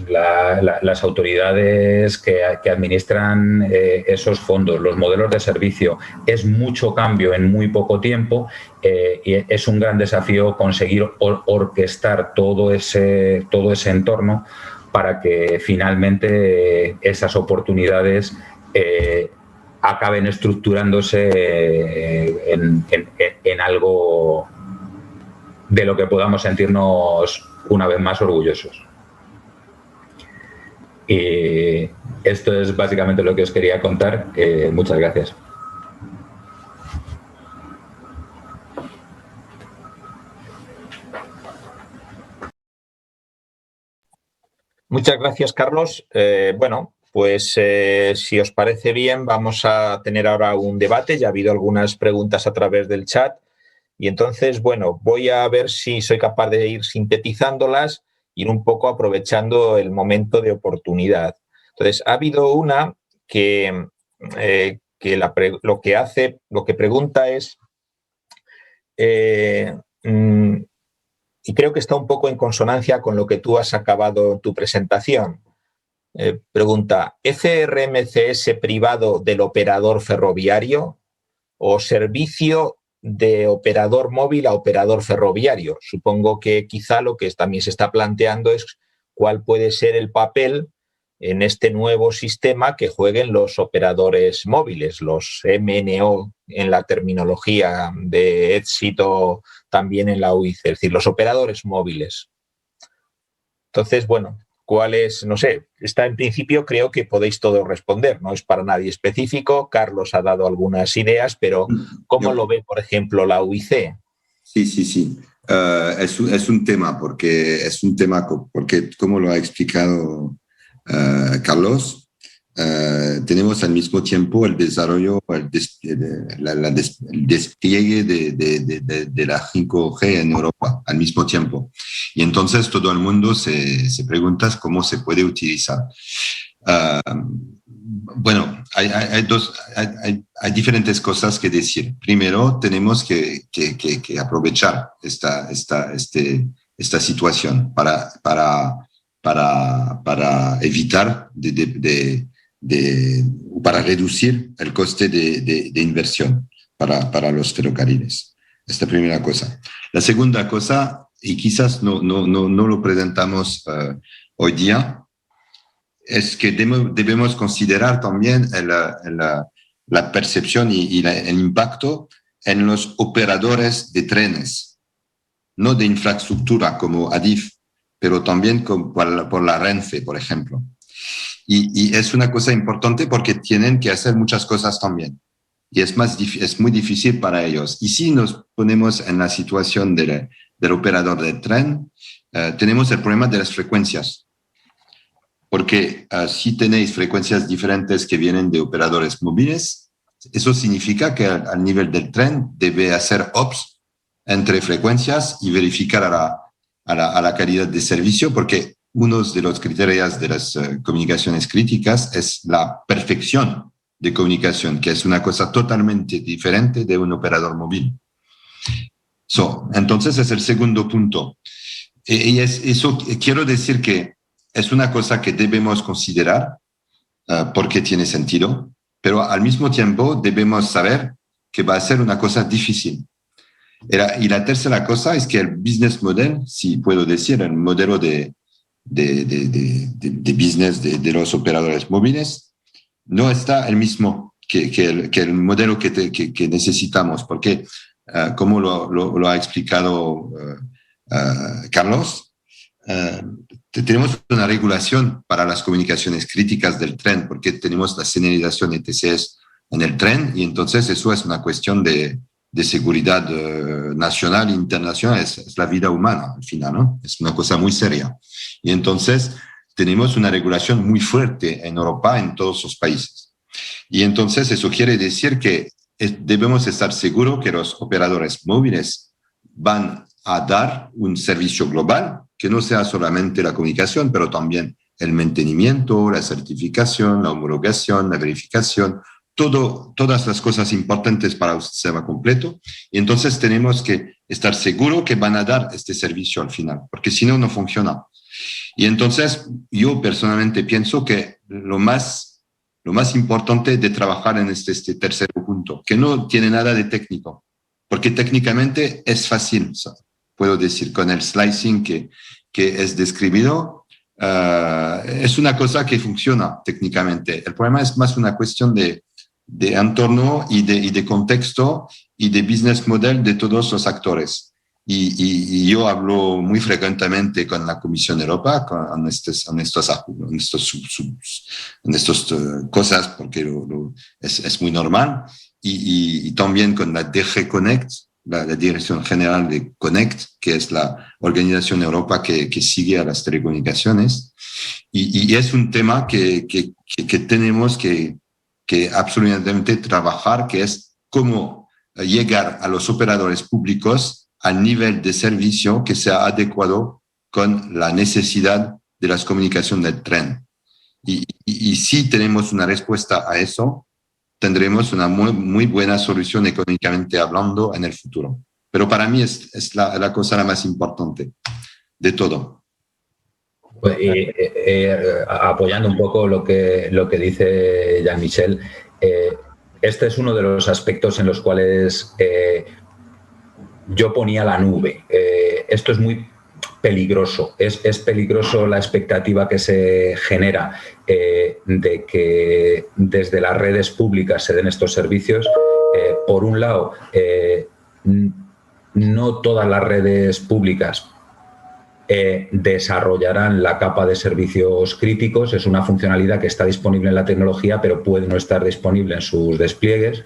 las autoridades que administran esos fondos, los modelos de servicio, es mucho cambio en muy poco tiempo y es un gran desafío conseguir orquestar todo ese entorno para que finalmente esas oportunidades acaben estructurándose en algo de lo que podamos sentirnos una vez más orgullosos. Y esto es básicamente lo que os quería contar. Muchas gracias. Muchas gracias, Carlos. Bueno, pues si os parece bien, vamos a tener ahora un debate. Ya ha habido algunas preguntas a través del chat. Y entonces, bueno, voy a ver si soy capaz de ir sintetizándolas, ir un poco aprovechando el momento de oportunidad. Entonces, ha habido una que lo que pregunta es, y creo que está un poco en consonancia con lo que tú has acabado tu presentación. Pregunta, ¿FRMCS privado del operador ferroviario o servicio de operador móvil a operador ferroviario? Supongo que quizá lo que también se está planteando es cuál puede ser el papel en este nuevo sistema que jueguen los operadores móviles, los MNO en la terminología de éxito, también en la UIC, es decir, los operadores móviles. Entonces, bueno, ¿cuál es? No sé, está en principio, creo que podéis todos responder, no es para nadie específico. Carlos ha dado algunas ideas, pero ¿cómo lo ve, por ejemplo, la UIC? Sí. Es un tema, porque como lo ha explicado Carlos, tenemos al mismo tiempo el desarrollo, el despliegue de la 5G en Europa al mismo tiempo. Y entonces todo el mundo se pregunta cómo se puede utilizar. Bueno, hay diferentes cosas que decir. Primero, tenemos que aprovechar esta situación para evitar para reducir el coste de inversión para los ferrocarriles. Esta primera cosa. La segunda cosa, y quizás no lo presentamos hoy día, es que debemos considerar también la percepción y el impacto en los operadores de trenes, no de infraestructura como ADIF, pero también por la Renfe, por ejemplo. Y es una cosa importante porque tienen que hacer muchas cosas también. Y es muy difícil para ellos. Y si nos ponemos en la situación del operador de tren, tenemos el problema de las frecuencias. Porque si tenéis frecuencias diferentes que vienen de operadores móviles, eso significa que al nivel del tren debe hacer ops entre frecuencias y verificar a la calidad de servicio, porque uno de los criterios de las comunicaciones críticas es la perfección de comunicación, que es una cosa totalmente diferente de un operador móvil. Entonces es el segundo punto. Y eso quiero decir que es una cosa que debemos considerar porque tiene sentido, pero al mismo tiempo debemos saber que va a ser una cosa difícil. Y la tercera cosa es que el business model, si puedo decir, el modelo de business de los operadores móviles, no está el mismo que el modelo que necesitamos, porque como lo ha explicado Carlos, tenemos una regulación para las comunicaciones críticas del tren, porque tenemos la señalización ETCS en el tren, y entonces eso es una cuestión de seguridad nacional e internacional, es la vida humana al final, ¿no? Es una cosa muy seria. Y entonces tenemos una regulación muy fuerte en Europa, en todos los países. Y entonces eso quiere decir que debemos estar seguros que los operadores móviles van a dar un servicio global, que no sea solamente la comunicación, pero también el mantenimiento, la certificación, la homologación, la verificación, todas las cosas importantes para un sistema completo. Y entonces tenemos que estar seguros que van a dar este servicio al final, porque si no, no funciona. Y entonces yo personalmente pienso que lo más importante de trabajar en este tercer punto, que no tiene nada de técnico, porque técnicamente es fácil, puedo decir, con el slicing que es describido, es una cosa que funciona técnicamente. El problema es más una cuestión de entorno y de contexto y de business model de todos los actores. Y yo hablo muy frecuentemente con la Comisión Europea en estas cosas, porque es muy normal, y también con la DG Connect, la Dirección General de Connect, que es la organización Europa que sigue a las telecomunicaciones. Y es un tema que tenemos que absolutamente trabajar, que es cómo llegar a los operadores públicos al nivel de servicio que sea adecuado con la necesidad de las comunicaciones del tren. Y si tenemos una respuesta a eso, tendremos una muy buena solución económicamente hablando en el futuro. Pero para mí es la cosa la más importante de todo. Apoyando un poco lo que dice Jean-Michel, este es uno de los aspectos en los cuales yo ponía la nube. Esto es muy peligroso. Es peligroso la expectativa que se genera de que desde las redes públicas se den estos servicios. Por un lado, no todas las redes públicas desarrollarán la capa de servicios críticos. Es una funcionalidad que está disponible en la tecnología, pero puede no estar disponible en sus despliegues.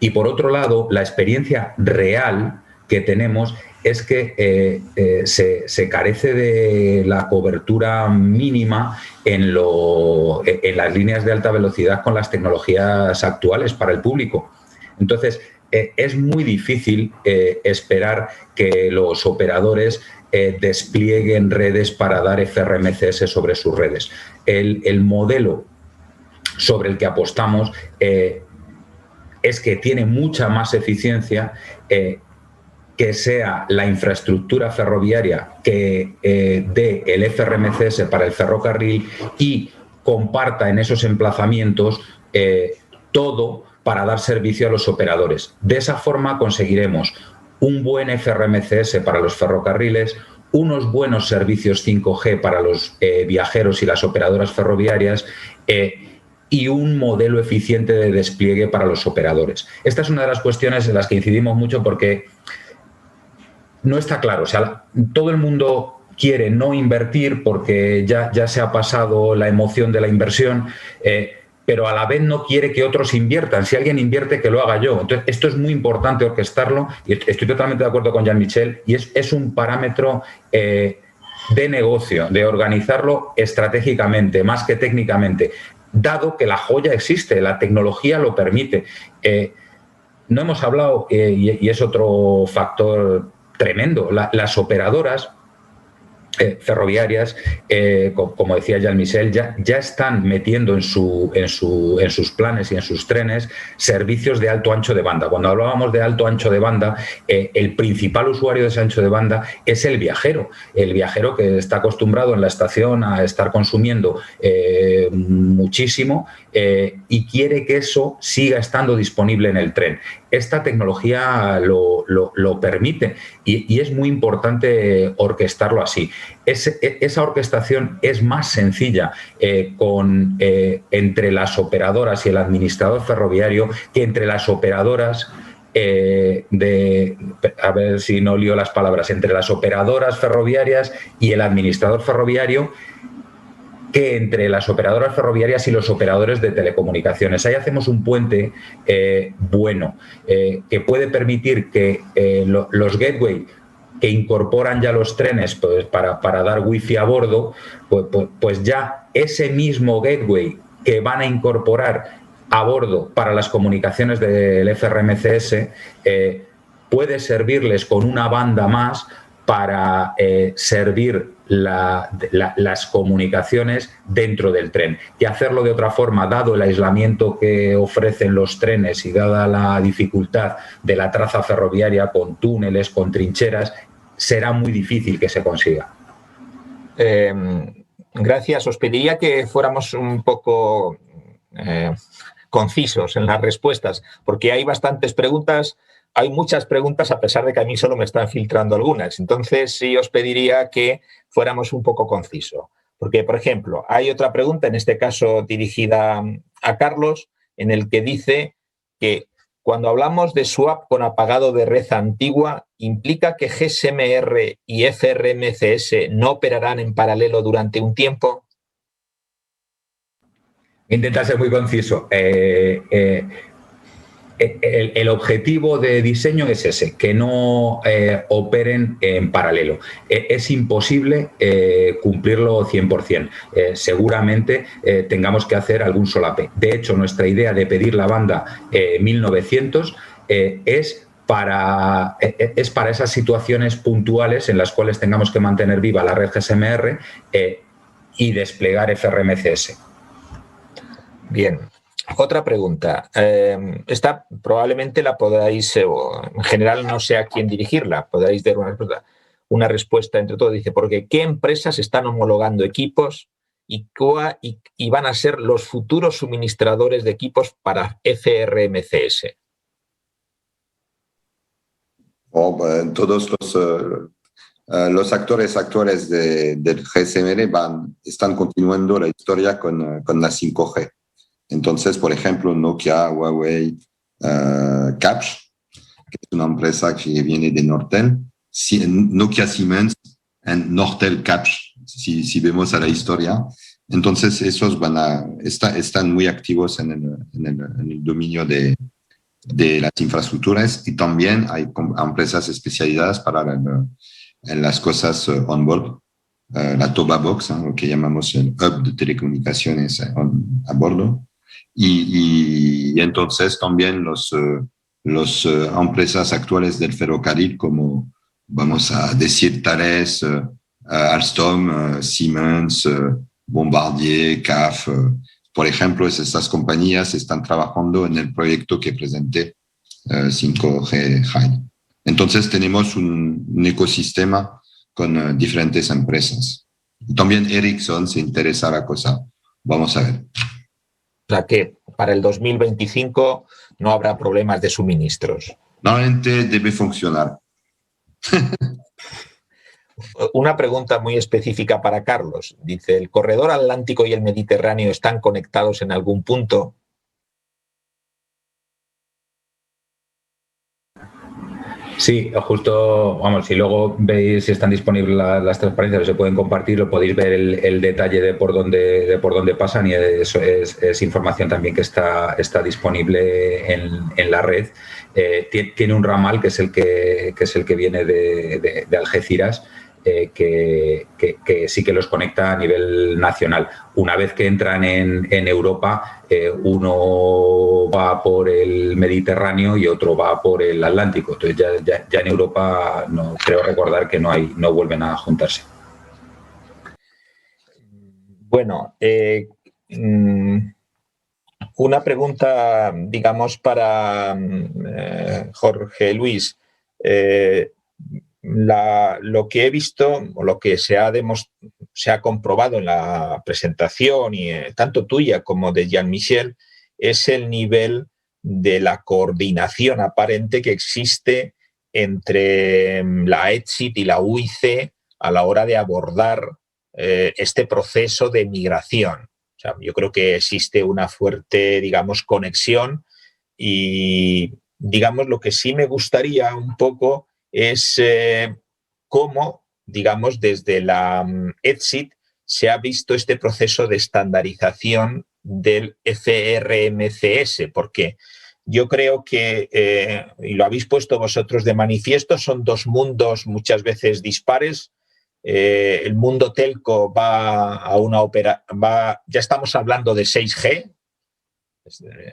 Y por otro lado, la experiencia real que tenemos es que se carece de la cobertura mínima en las líneas de alta velocidad con las tecnologías actuales para el público. Entonces, es muy difícil esperar que los operadores desplieguen redes para dar FRMCS sobre sus redes. El modelo sobre el que apostamos es que tiene mucha más eficiencia que sea la infraestructura ferroviaria que dé el FRMCS para el ferrocarril y comparta en esos emplazamientos todo para dar servicio a los operadores. De esa forma conseguiremos un buen FRMCS para los ferrocarriles, unos buenos servicios 5G para los viajeros y las operadoras ferroviarias y un modelo eficiente de despliegue para los operadores. Esta es una de las cuestiones en las que incidimos mucho porque no está claro. O sea, todo el mundo quiere no invertir porque ya se ha pasado la emoción de la inversión, pero a la vez no quiere que otros inviertan. Si alguien invierte, que lo haga yo. Entonces, esto es muy importante orquestarlo y estoy totalmente de acuerdo con Jean-Michel y es un parámetro de negocio, de organizarlo estratégicamente, más que técnicamente, dado que la joya existe, la tecnología lo permite. No hemos hablado, y es otro factor tremendo, las operadoras ferroviarias, como decía Jean-Michel, ya están metiendo en sus planes y en sus trenes servicios de alto ancho de banda. Cuando hablábamos de alto ancho de banda, el principal usuario de ese ancho de banda es el viajero que está acostumbrado en la estación a estar consumiendo muchísimo y quiere que eso siga estando disponible en el tren. Esta tecnología lo permite y es muy importante orquestarlo así. Esa orquestación es más sencilla entre las operadoras y el administrador ferroviario que entre las operadoras a ver si no lío las palabras, entre las operadoras ferroviarias y el administrador ferroviario, que entre las operadoras ferroviarias y los operadores de telecomunicaciones. Ahí hacemos un puente bueno, que puede permitir que los gateway que incorporan ya los trenes pues, para dar wifi a bordo, pues ya ese mismo gateway que van a incorporar a bordo para las comunicaciones del FRMCS puede servirles con una banda más para servir las comunicaciones dentro del tren. Y hacerlo de otra forma, dado el aislamiento que ofrecen los trenes y dada la dificultad de la traza ferroviaria con túneles, con trincheras, será muy difícil que se consiga. Gracias. Os pediría que fuéramos un poco concisos en las respuestas, porque hay bastantes preguntas. Hay muchas preguntas, a pesar de que a mí solo me están filtrando algunas. Entonces, sí os pediría que fuéramos un poco concisos. Porque, por ejemplo, hay otra pregunta, en este caso dirigida a Carlos, en el que dice que cuando hablamos de swap con apagado de red antigua, ¿implica que GSMR y FRMCS no operarán en paralelo durante un tiempo? Intenta ser muy conciso. El objetivo de diseño es ese, que no operen en paralelo. Es imposible cumplirlo 100%. Seguramente tengamos que hacer algún solape. De hecho, nuestra idea de pedir la banda 1900 es para esas situaciones puntuales en las cuales tengamos que mantener viva la red GSMR y desplegar FRMCS. Bien. Otra pregunta. Esta probablemente la podáis, o en general no sé a quién dirigirla, podáis dar una respuesta entre todos. Dice, porque ¿qué empresas están homologando equipos y van a ser los futuros suministradores de equipos para FRMCS? Todos los actores actuales del GSMR están continuando la historia con la 5G. Entonces, por ejemplo, Nokia, Huawei, Capsch, que es una empresa que viene de Nortel, Nokia Siemens y Nortel Capsch, si vemos a la historia. Entonces, esos están muy activos en el dominio de las infraestructuras, y también hay empresas especializadas para las cosas on-board, la TOBA Box, lo que llamamos el hub de telecomunicaciones a bordo. Y entonces también las empresas actuales del ferrocarril, como vamos a decir Thales, Alstom, Siemens, Bombardier, CAF, por ejemplo, estas compañías están trabajando en el proyecto que presenté, 5G High. Entonces tenemos un ecosistema con diferentes empresas. También Ericsson se interesa la cosa. Vamos a ver. O sea que para el 2025 no habrá problemas de suministros. Normalmente debe funcionar. Una pregunta muy específica para Carlos. Dice, ¿el corredor atlántico y el Mediterráneo están conectados en algún punto? Sí, justo, vamos, si luego veis si están disponibles las transparencias o se pueden compartir, lo podéis ver el detalle de por dónde pasan, y eso es información también que está disponible en la red. Tiene un ramal que es el que viene de Algeciras, que sí que los conecta a nivel nacional. Una vez que entran en Europa, uno va por el Mediterráneo y otro va por el Atlántico. Entonces ya en Europa no creo recordar que no vuelven a juntarse. Bueno, una pregunta, digamos, para Jorge Luis. Lo que he visto, o lo que se ha comprobado en la presentación, y tanto tuya como de Jean-Michel, es el nivel de la coordinación aparente que existe entre la ETSIT y la UIC a la hora de abordar este proceso de migración. O sea, yo creo que existe una fuerte, digamos, conexión, y, digamos, lo que sí me gustaría un poco es cómo, digamos, desde la ETSIT se ha visto este proceso de estandarización del FRMCS, porque yo creo que, y lo habéis puesto vosotros de manifiesto, son dos mundos muchas veces dispares. El mundo telco ya estamos hablando de 6G,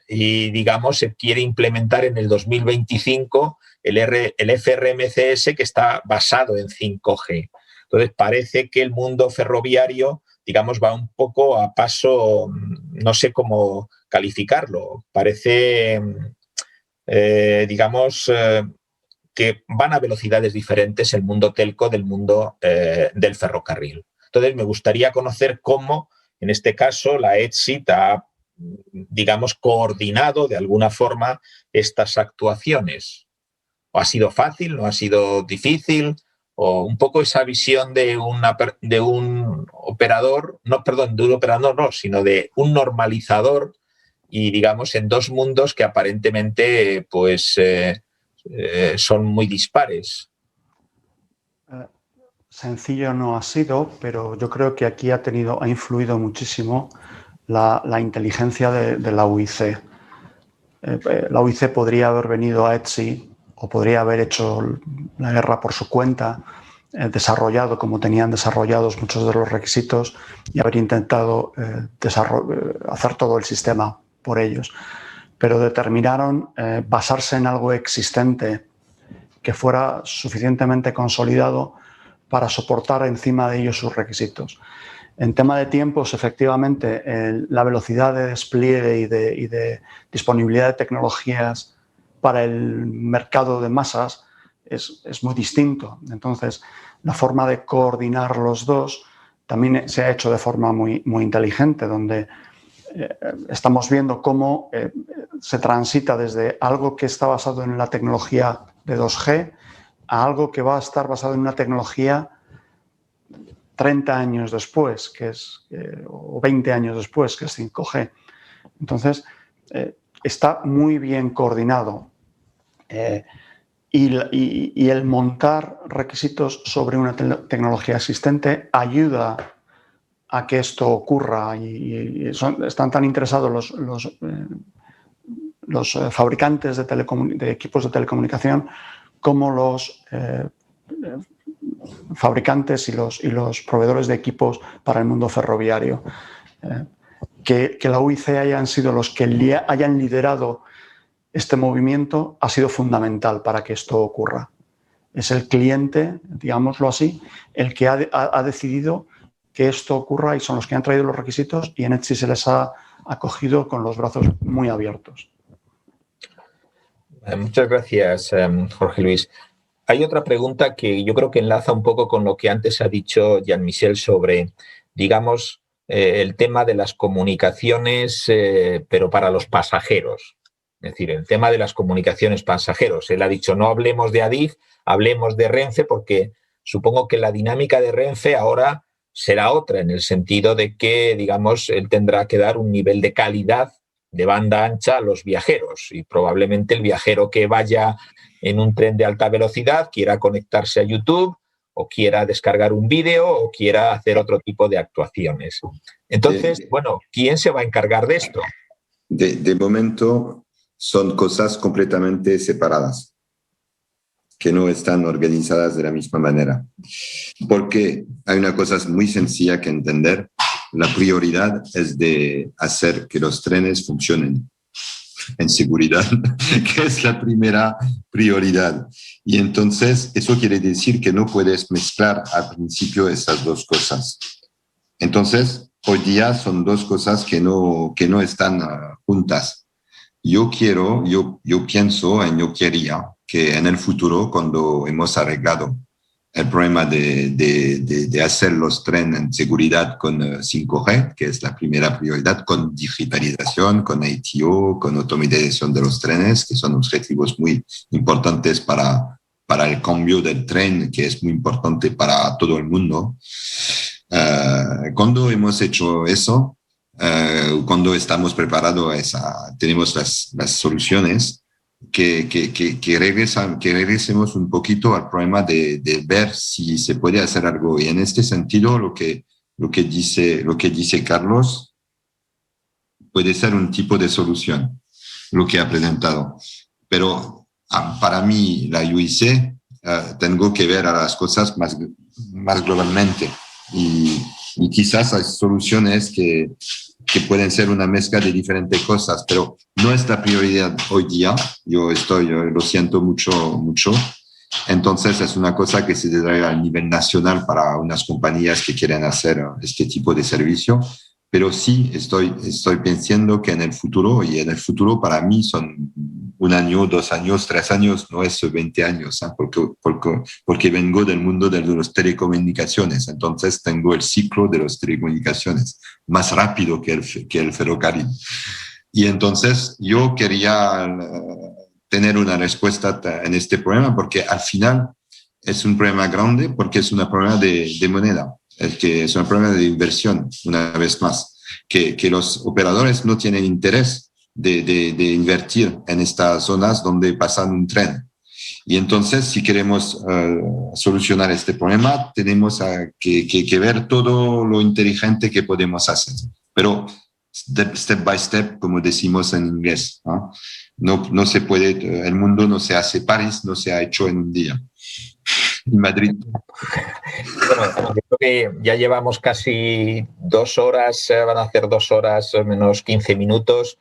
y, digamos, se quiere implementar en el 2025 el FRMCS, que está basado en 5G. Entonces, parece que el mundo ferroviario, digamos, va un poco a paso, no sé cómo calificarlo, parece, digamos, que van a velocidades diferentes el mundo telco del mundo del ferrocarril. Entonces, me gustaría conocer cómo, en este caso, la ETSIT ha, digamos, coordinado de alguna forma estas actuaciones. ¿O ha sido fácil? ¿No ha sido difícil? O un poco esa visión de un operador, sino de un normalizador, y, digamos, en dos mundos que aparentemente pues son muy dispares. Sencillo no ha sido, pero yo creo que aquí ha influido muchísimo la inteligencia de la UIC. La UIC podría haber venido a ETSI o podría haber hecho la guerra por su cuenta, desarrollado como tenían desarrollados muchos de los requisitos, y haber intentado hacer todo el sistema por ellos. Pero determinaron basarse en algo existente que fuera suficientemente consolidado para soportar encima de ellos sus requisitos. En tema de tiempos, efectivamente, la velocidad de despliegue y de disponibilidad de tecnologías para el mercado de masas es muy distinto. Entonces, la forma de coordinar los dos también se ha hecho de forma muy, muy inteligente, donde estamos viendo cómo se transita desde algo que está basado en la tecnología de 2G a algo que va a estar basado en una tecnología 30 años después, o 20 años después, que es 5G. Entonces, está muy bien coordinado. Y el montar requisitos sobre una tecnología existente ayuda a que esto ocurra. Están tan interesados los fabricantes de equipos de telecomunicación como los fabricantes y los proveedores de equipos para el mundo ferroviario. Que la UIC hayan sido los que hayan liderado este movimiento ha sido fundamental para que esto ocurra. Es el cliente, digámoslo así, el que ha decidido que esto ocurra y son los que han traído los requisitos y en ETSI se les ha acogido con los brazos muy abiertos. Muchas gracias, Jorge Luis. Hay otra pregunta que yo creo que enlaza un poco con lo que antes ha dicho Jean-Michel sobre, digamos, el tema de las comunicaciones, pero para los pasajeros. Es decir, el tema de las comunicaciones pasajeros. Él ha dicho, no hablemos de Adif, hablemos de Renfe, porque supongo que la dinámica de Renfe ahora será otra, en el sentido de que, digamos, él tendrá que dar un nivel de calidad de banda ancha a los viajeros y probablemente el viajero que vaya en un tren de alta velocidad quiera conectarse a YouTube o quiera descargar un vídeo o quiera hacer otro tipo de actuaciones. Entonces, bueno, ¿quién se va a encargar de esto? De momento son cosas completamente separadas, que no están organizadas de la misma manera. Porque hay una cosa muy sencilla que entender. La prioridad es de hacer que los trenes funcionen en seguridad, que es la primera prioridad. Y entonces eso quiere decir que no puedes mezclar al principio esas dos cosas. Entonces, hoy día son dos cosas que no están juntas. Yo pienso, yo quería que en el futuro, cuando hemos arreglado el problema de hacer los trenes en seguridad con 5G, que es la primera prioridad, con digitalización, con ITO, con automatización de los trenes, que son objetivos muy importantes para el cambio del tren, que es muy importante para todo el mundo. Cuando hemos hecho eso, cuando estamos preparados tenemos las soluciones, que regresemos un poquito al problema de ver si se puede hacer algo. Y en este sentido, lo que dice Carlos puede ser un tipo de solución, lo que ha presentado. Pero para mí, la UIC, tengo que ver a las cosas más globalmente. Y quizás hay soluciones que pueden ser una mezcla de diferentes cosas, pero no es la prioridad hoy día. Yo lo siento mucho. Entonces es una cosa que se debe a nivel nacional para unas compañías que quieren hacer este tipo de servicio. Pero sí estoy pensando que en el futuro, y en el futuro para mí son 1 año, 2 años, 3 años, no es 20 años, ¿eh? Porque vengo del mundo de las telecomunicaciones, entonces tengo el ciclo de las telecomunicaciones más rápido que el ferrocarril. Y entonces yo quería tener una respuesta en este problema, porque al final es un problema grande, porque es un problema de moneda. Es un problema de inversión, una vez más, que los operadores no tienen interés de invertir en estas zonas donde pasan un tren. Y entonces, si queremos solucionar este problema, tenemos que ver todo lo inteligente que podemos hacer. Pero step by step, como decimos en inglés, ¿no? No se puede, el mundo no se hace, París no se ha hecho en un día. Madrid. Bueno, yo creo que ya llevamos casi 2 horas, van a hacer 2 horas menos 15 minutos.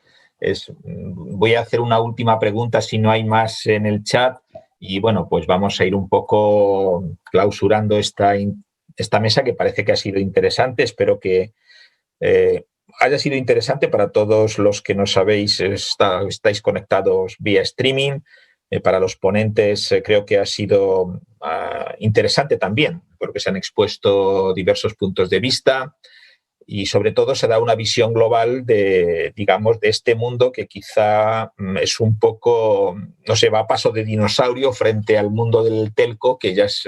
Voy a hacer una última pregunta si no hay más en el chat y bueno, pues vamos a ir un poco clausurando esta mesa que parece que ha sido interesante. Espero que haya sido interesante para todos los que no sabéis, estáis conectados vía streaming. Para los ponentes creo que ha sido interesante también, porque se han expuesto diversos puntos de vista y sobre todo se da una visión global de, digamos, de este mundo que quizá es un poco, no sé, va a paso de dinosaurio frente al mundo del telco, que ya es,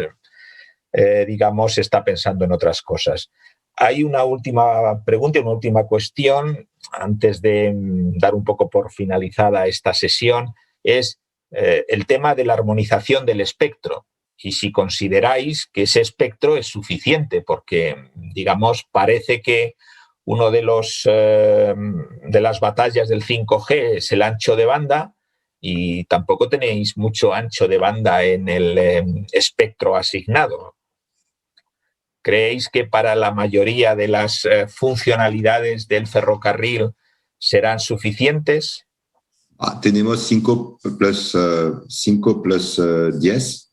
digamos, está pensando en otras cosas. Hay una última pregunta, una última cuestión, antes de dar un poco por finalizada esta sesión, es el tema de la armonización del espectro. Y si consideráis que ese espectro es suficiente, porque, digamos, parece que uno de las batallas del 5G es el ancho de banda y tampoco tenéis mucho ancho de banda en el espectro asignado. ¿Creéis que para la mayoría de las funcionalidades del ferrocarril serán suficientes? Tenemos 5 plus 10.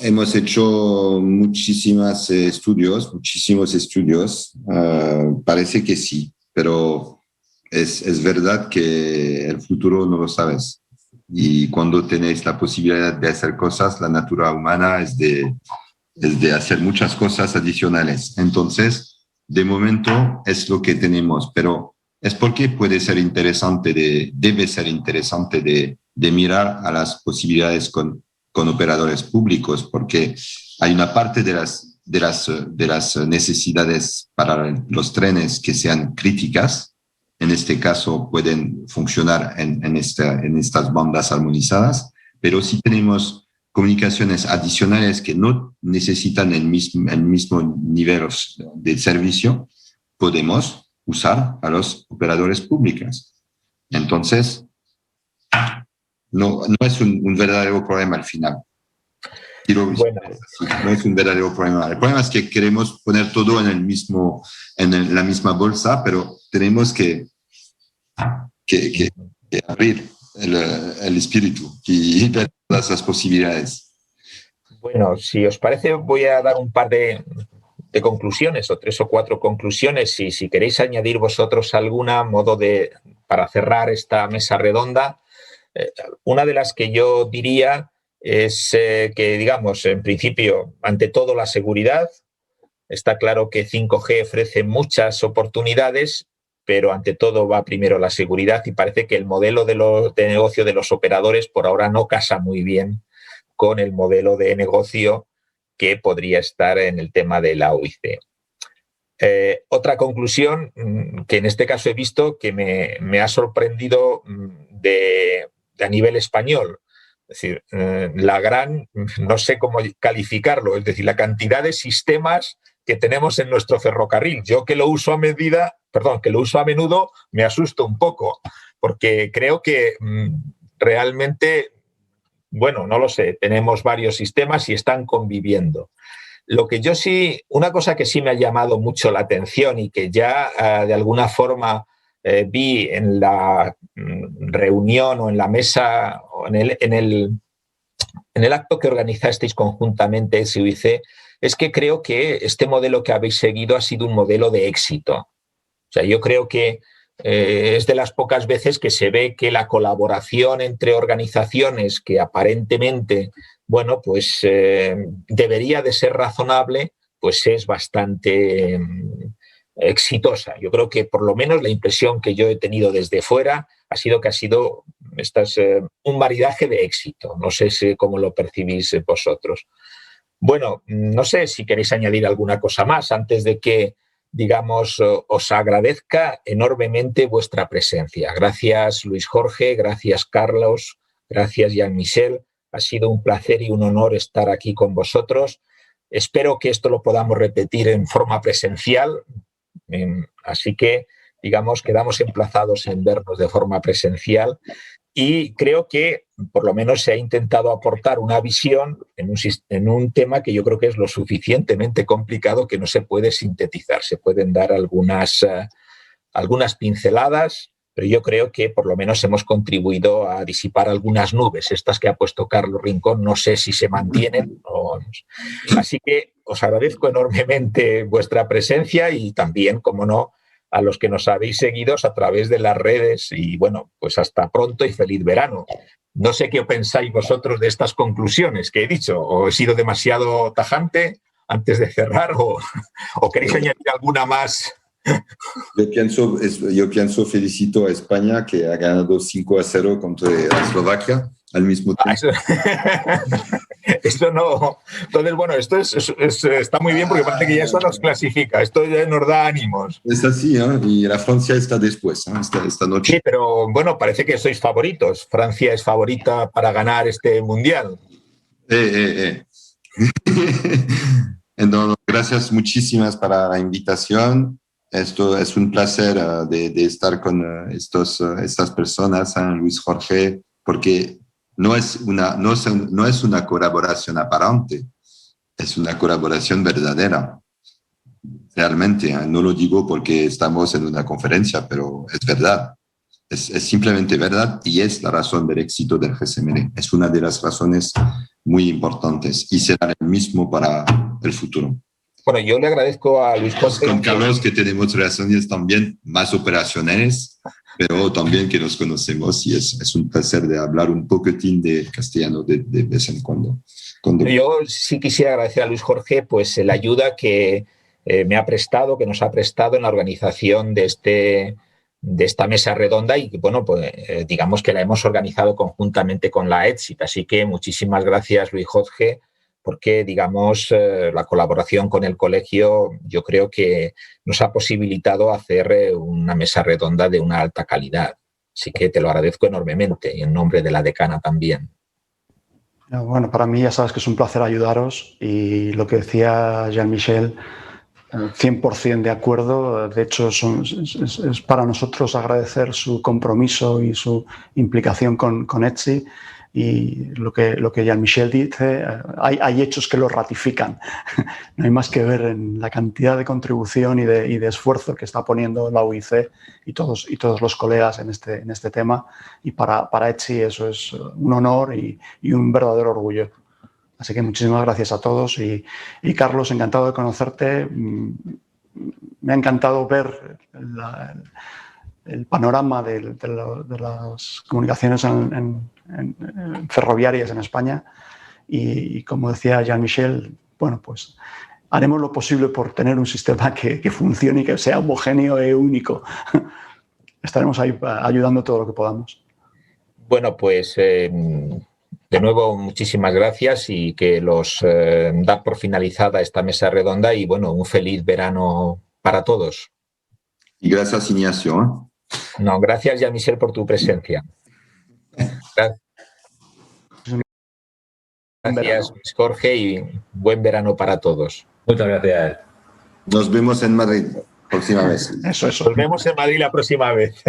Hemos hecho muchísimos estudios. Parece que sí, pero es verdad que el futuro no lo sabes. Y cuando tenéis la posibilidad de hacer cosas, la natura humana es de hacer muchas cosas adicionales. Entonces, de momento es lo que tenemos, pero es porque puede ser interesante, debe ser interesante de mirar a las posibilidades con operadores públicos, porque hay una parte de las necesidades para los trenes que sean críticas. En este caso pueden funcionar en estas bandas armonizadas, pero si tenemos comunicaciones adicionales que no necesitan el mismo nivel de servicio, podemos usar a los operadores públicos. Entonces, no es un verdadero problema al final. Bueno. No es un verdadero problema. El problema es que queremos poner todo en la misma bolsa, pero tenemos que abrir el espíritu y ver todas las posibilidades. Bueno, si os parece, voy a dar un par de conclusiones, o 3 o 4 conclusiones, y si queréis añadir vosotros alguna modo para cerrar esta mesa redonda. Una de las que yo diría es que, digamos, en principio, ante todo la seguridad. Está claro que 5G ofrece muchas oportunidades, pero ante todo va primero la seguridad, y parece que el modelo de negocio de los operadores por ahora no casa muy bien con el modelo de negocio que podría estar en el tema de la OIC. Otra conclusión que en este caso he visto que me ha sorprendido a nivel español, es decir, no sé cómo calificarlo, es decir, la cantidad de sistemas que tenemos en nuestro ferrocarril. Yo que lo uso a menudo, me asusto un poco, porque creo que realmente, bueno, no lo sé, tenemos varios sistemas y están conviviendo. Lo que yo sí, una cosa que sí me ha llamado mucho la atención y que ya de alguna forma vi en la reunión o en la mesa o en el acto que organizasteis conjuntamente SUIC, es que creo que este modelo que habéis seguido ha sido un modelo de éxito. O sea, yo creo que es de las pocas veces que se ve que la colaboración entre organizaciones que aparentemente, bueno, pues debería de ser razonable, pues es bastante exitosa. Yo creo que por lo menos la impresión que yo he tenido desde fuera ha sido que ha sido un maridaje de éxito. No sé cómo lo percibís vosotros. Bueno, no sé si queréis añadir alguna cosa más antes de que, digamos, os agradezca enormemente vuestra presencia. Gracias, Luis Jorge, gracias, Carlos, gracias, Jean-Michel. Ha sido un placer y un honor estar aquí con vosotros. Espero que esto lo podamos repetir en forma presencial. Así que, digamos, quedamos emplazados en vernos de forma presencial. Y creo que por lo menos se ha intentado aportar una visión en un tema que yo creo que es lo suficientemente complicado que no se puede sintetizar. Se pueden dar algunas pinceladas, pero yo creo que por lo menos hemos contribuido a disipar algunas nubes. Estas que ha puesto Carlos Rincón, no sé si se mantienen. Así que os agradezco enormemente vuestra presencia y también, como no, a los que nos habéis seguido a través de las redes. Y bueno, pues hasta pronto y feliz verano. No sé qué pensáis vosotros de estas conclusiones que he dicho, o he sido demasiado tajante. antes de cerrar o queréis añadir alguna más. Yo pienso, felicito a España que ha ganado 5-0 contra Eslovaquia al mismo tiempo. Esto no. Entonces, bueno, esto está muy bien porque parece que ya eso nos clasifica, esto ya nos da ánimos. Es así, ¿eh? Y la Francia está después, ¿eh? esta noche. Sí, pero bueno, parece que sois favoritos. Francia es favorita para ganar este mundial. Entonces, gracias muchísimas para la invitación. Esto es un placer de estar con estas personas, Luis Jorge, porque no es una colaboración aparente, es una colaboración verdadera. Realmente, no lo digo porque estamos en una conferencia, pero es verdad. Es simplemente verdad y es la razón del éxito del GSML. Es una de las razones muy importantes y será el mismo para el futuro. Bueno, yo le agradezco a Luis Jorge. Con Carlos que tenemos relaciones también más operacionales, pero también que nos conocemos y es un placer de hablar un poquitín de castellano de vez en cuando. Yo sí quisiera agradecer a Luis Jorge pues la ayuda que me ha prestado, que nos ha prestado en la organización de esta mesa redonda y bueno, pues digamos que la hemos organizado conjuntamente con la ETSIT. Así que muchísimas gracias, Luis Jorge, porque, digamos, la colaboración con el colegio yo creo que nos ha posibilitado hacer una mesa redonda de una alta calidad. Así que te lo agradezco enormemente y en nombre de la decana también. Bueno, para mí ya sabes que es un placer ayudaros y lo que decía Jean-Michel, 100% de acuerdo. De hecho, es para nosotros agradecer su compromiso y su implicación con ETSI. Y lo que Jean-Michel dice, hay hechos que lo ratifican. No hay más que ver en la cantidad de contribución y de esfuerzo que está poniendo la UIC y todos los colegas en este tema. Y para ETSI eso es un honor y un verdadero orgullo. Así que muchísimas gracias a todos. Y Carlos, encantado de conocerte. Me ha encantado ver el panorama de las comunicaciones ferroviarias en España y como decía Jean-Michel, bueno, pues haremos lo posible por tener un sistema que funcione y que sea homogéneo e único. Estaremos ahí ayudando todo lo que podamos. Bueno, pues de nuevo muchísimas gracias y que da por finalizada esta mesa redonda y bueno, un feliz verano para todos. Y gracias, Ignacio. No, gracias, Jean-Michel, por tu presencia. Gracias, Luis Jorge, y buen verano para todos. Muchas gracias. Nos vemos en Madrid próxima vez. Eso. Nos vemos en Madrid la próxima vez.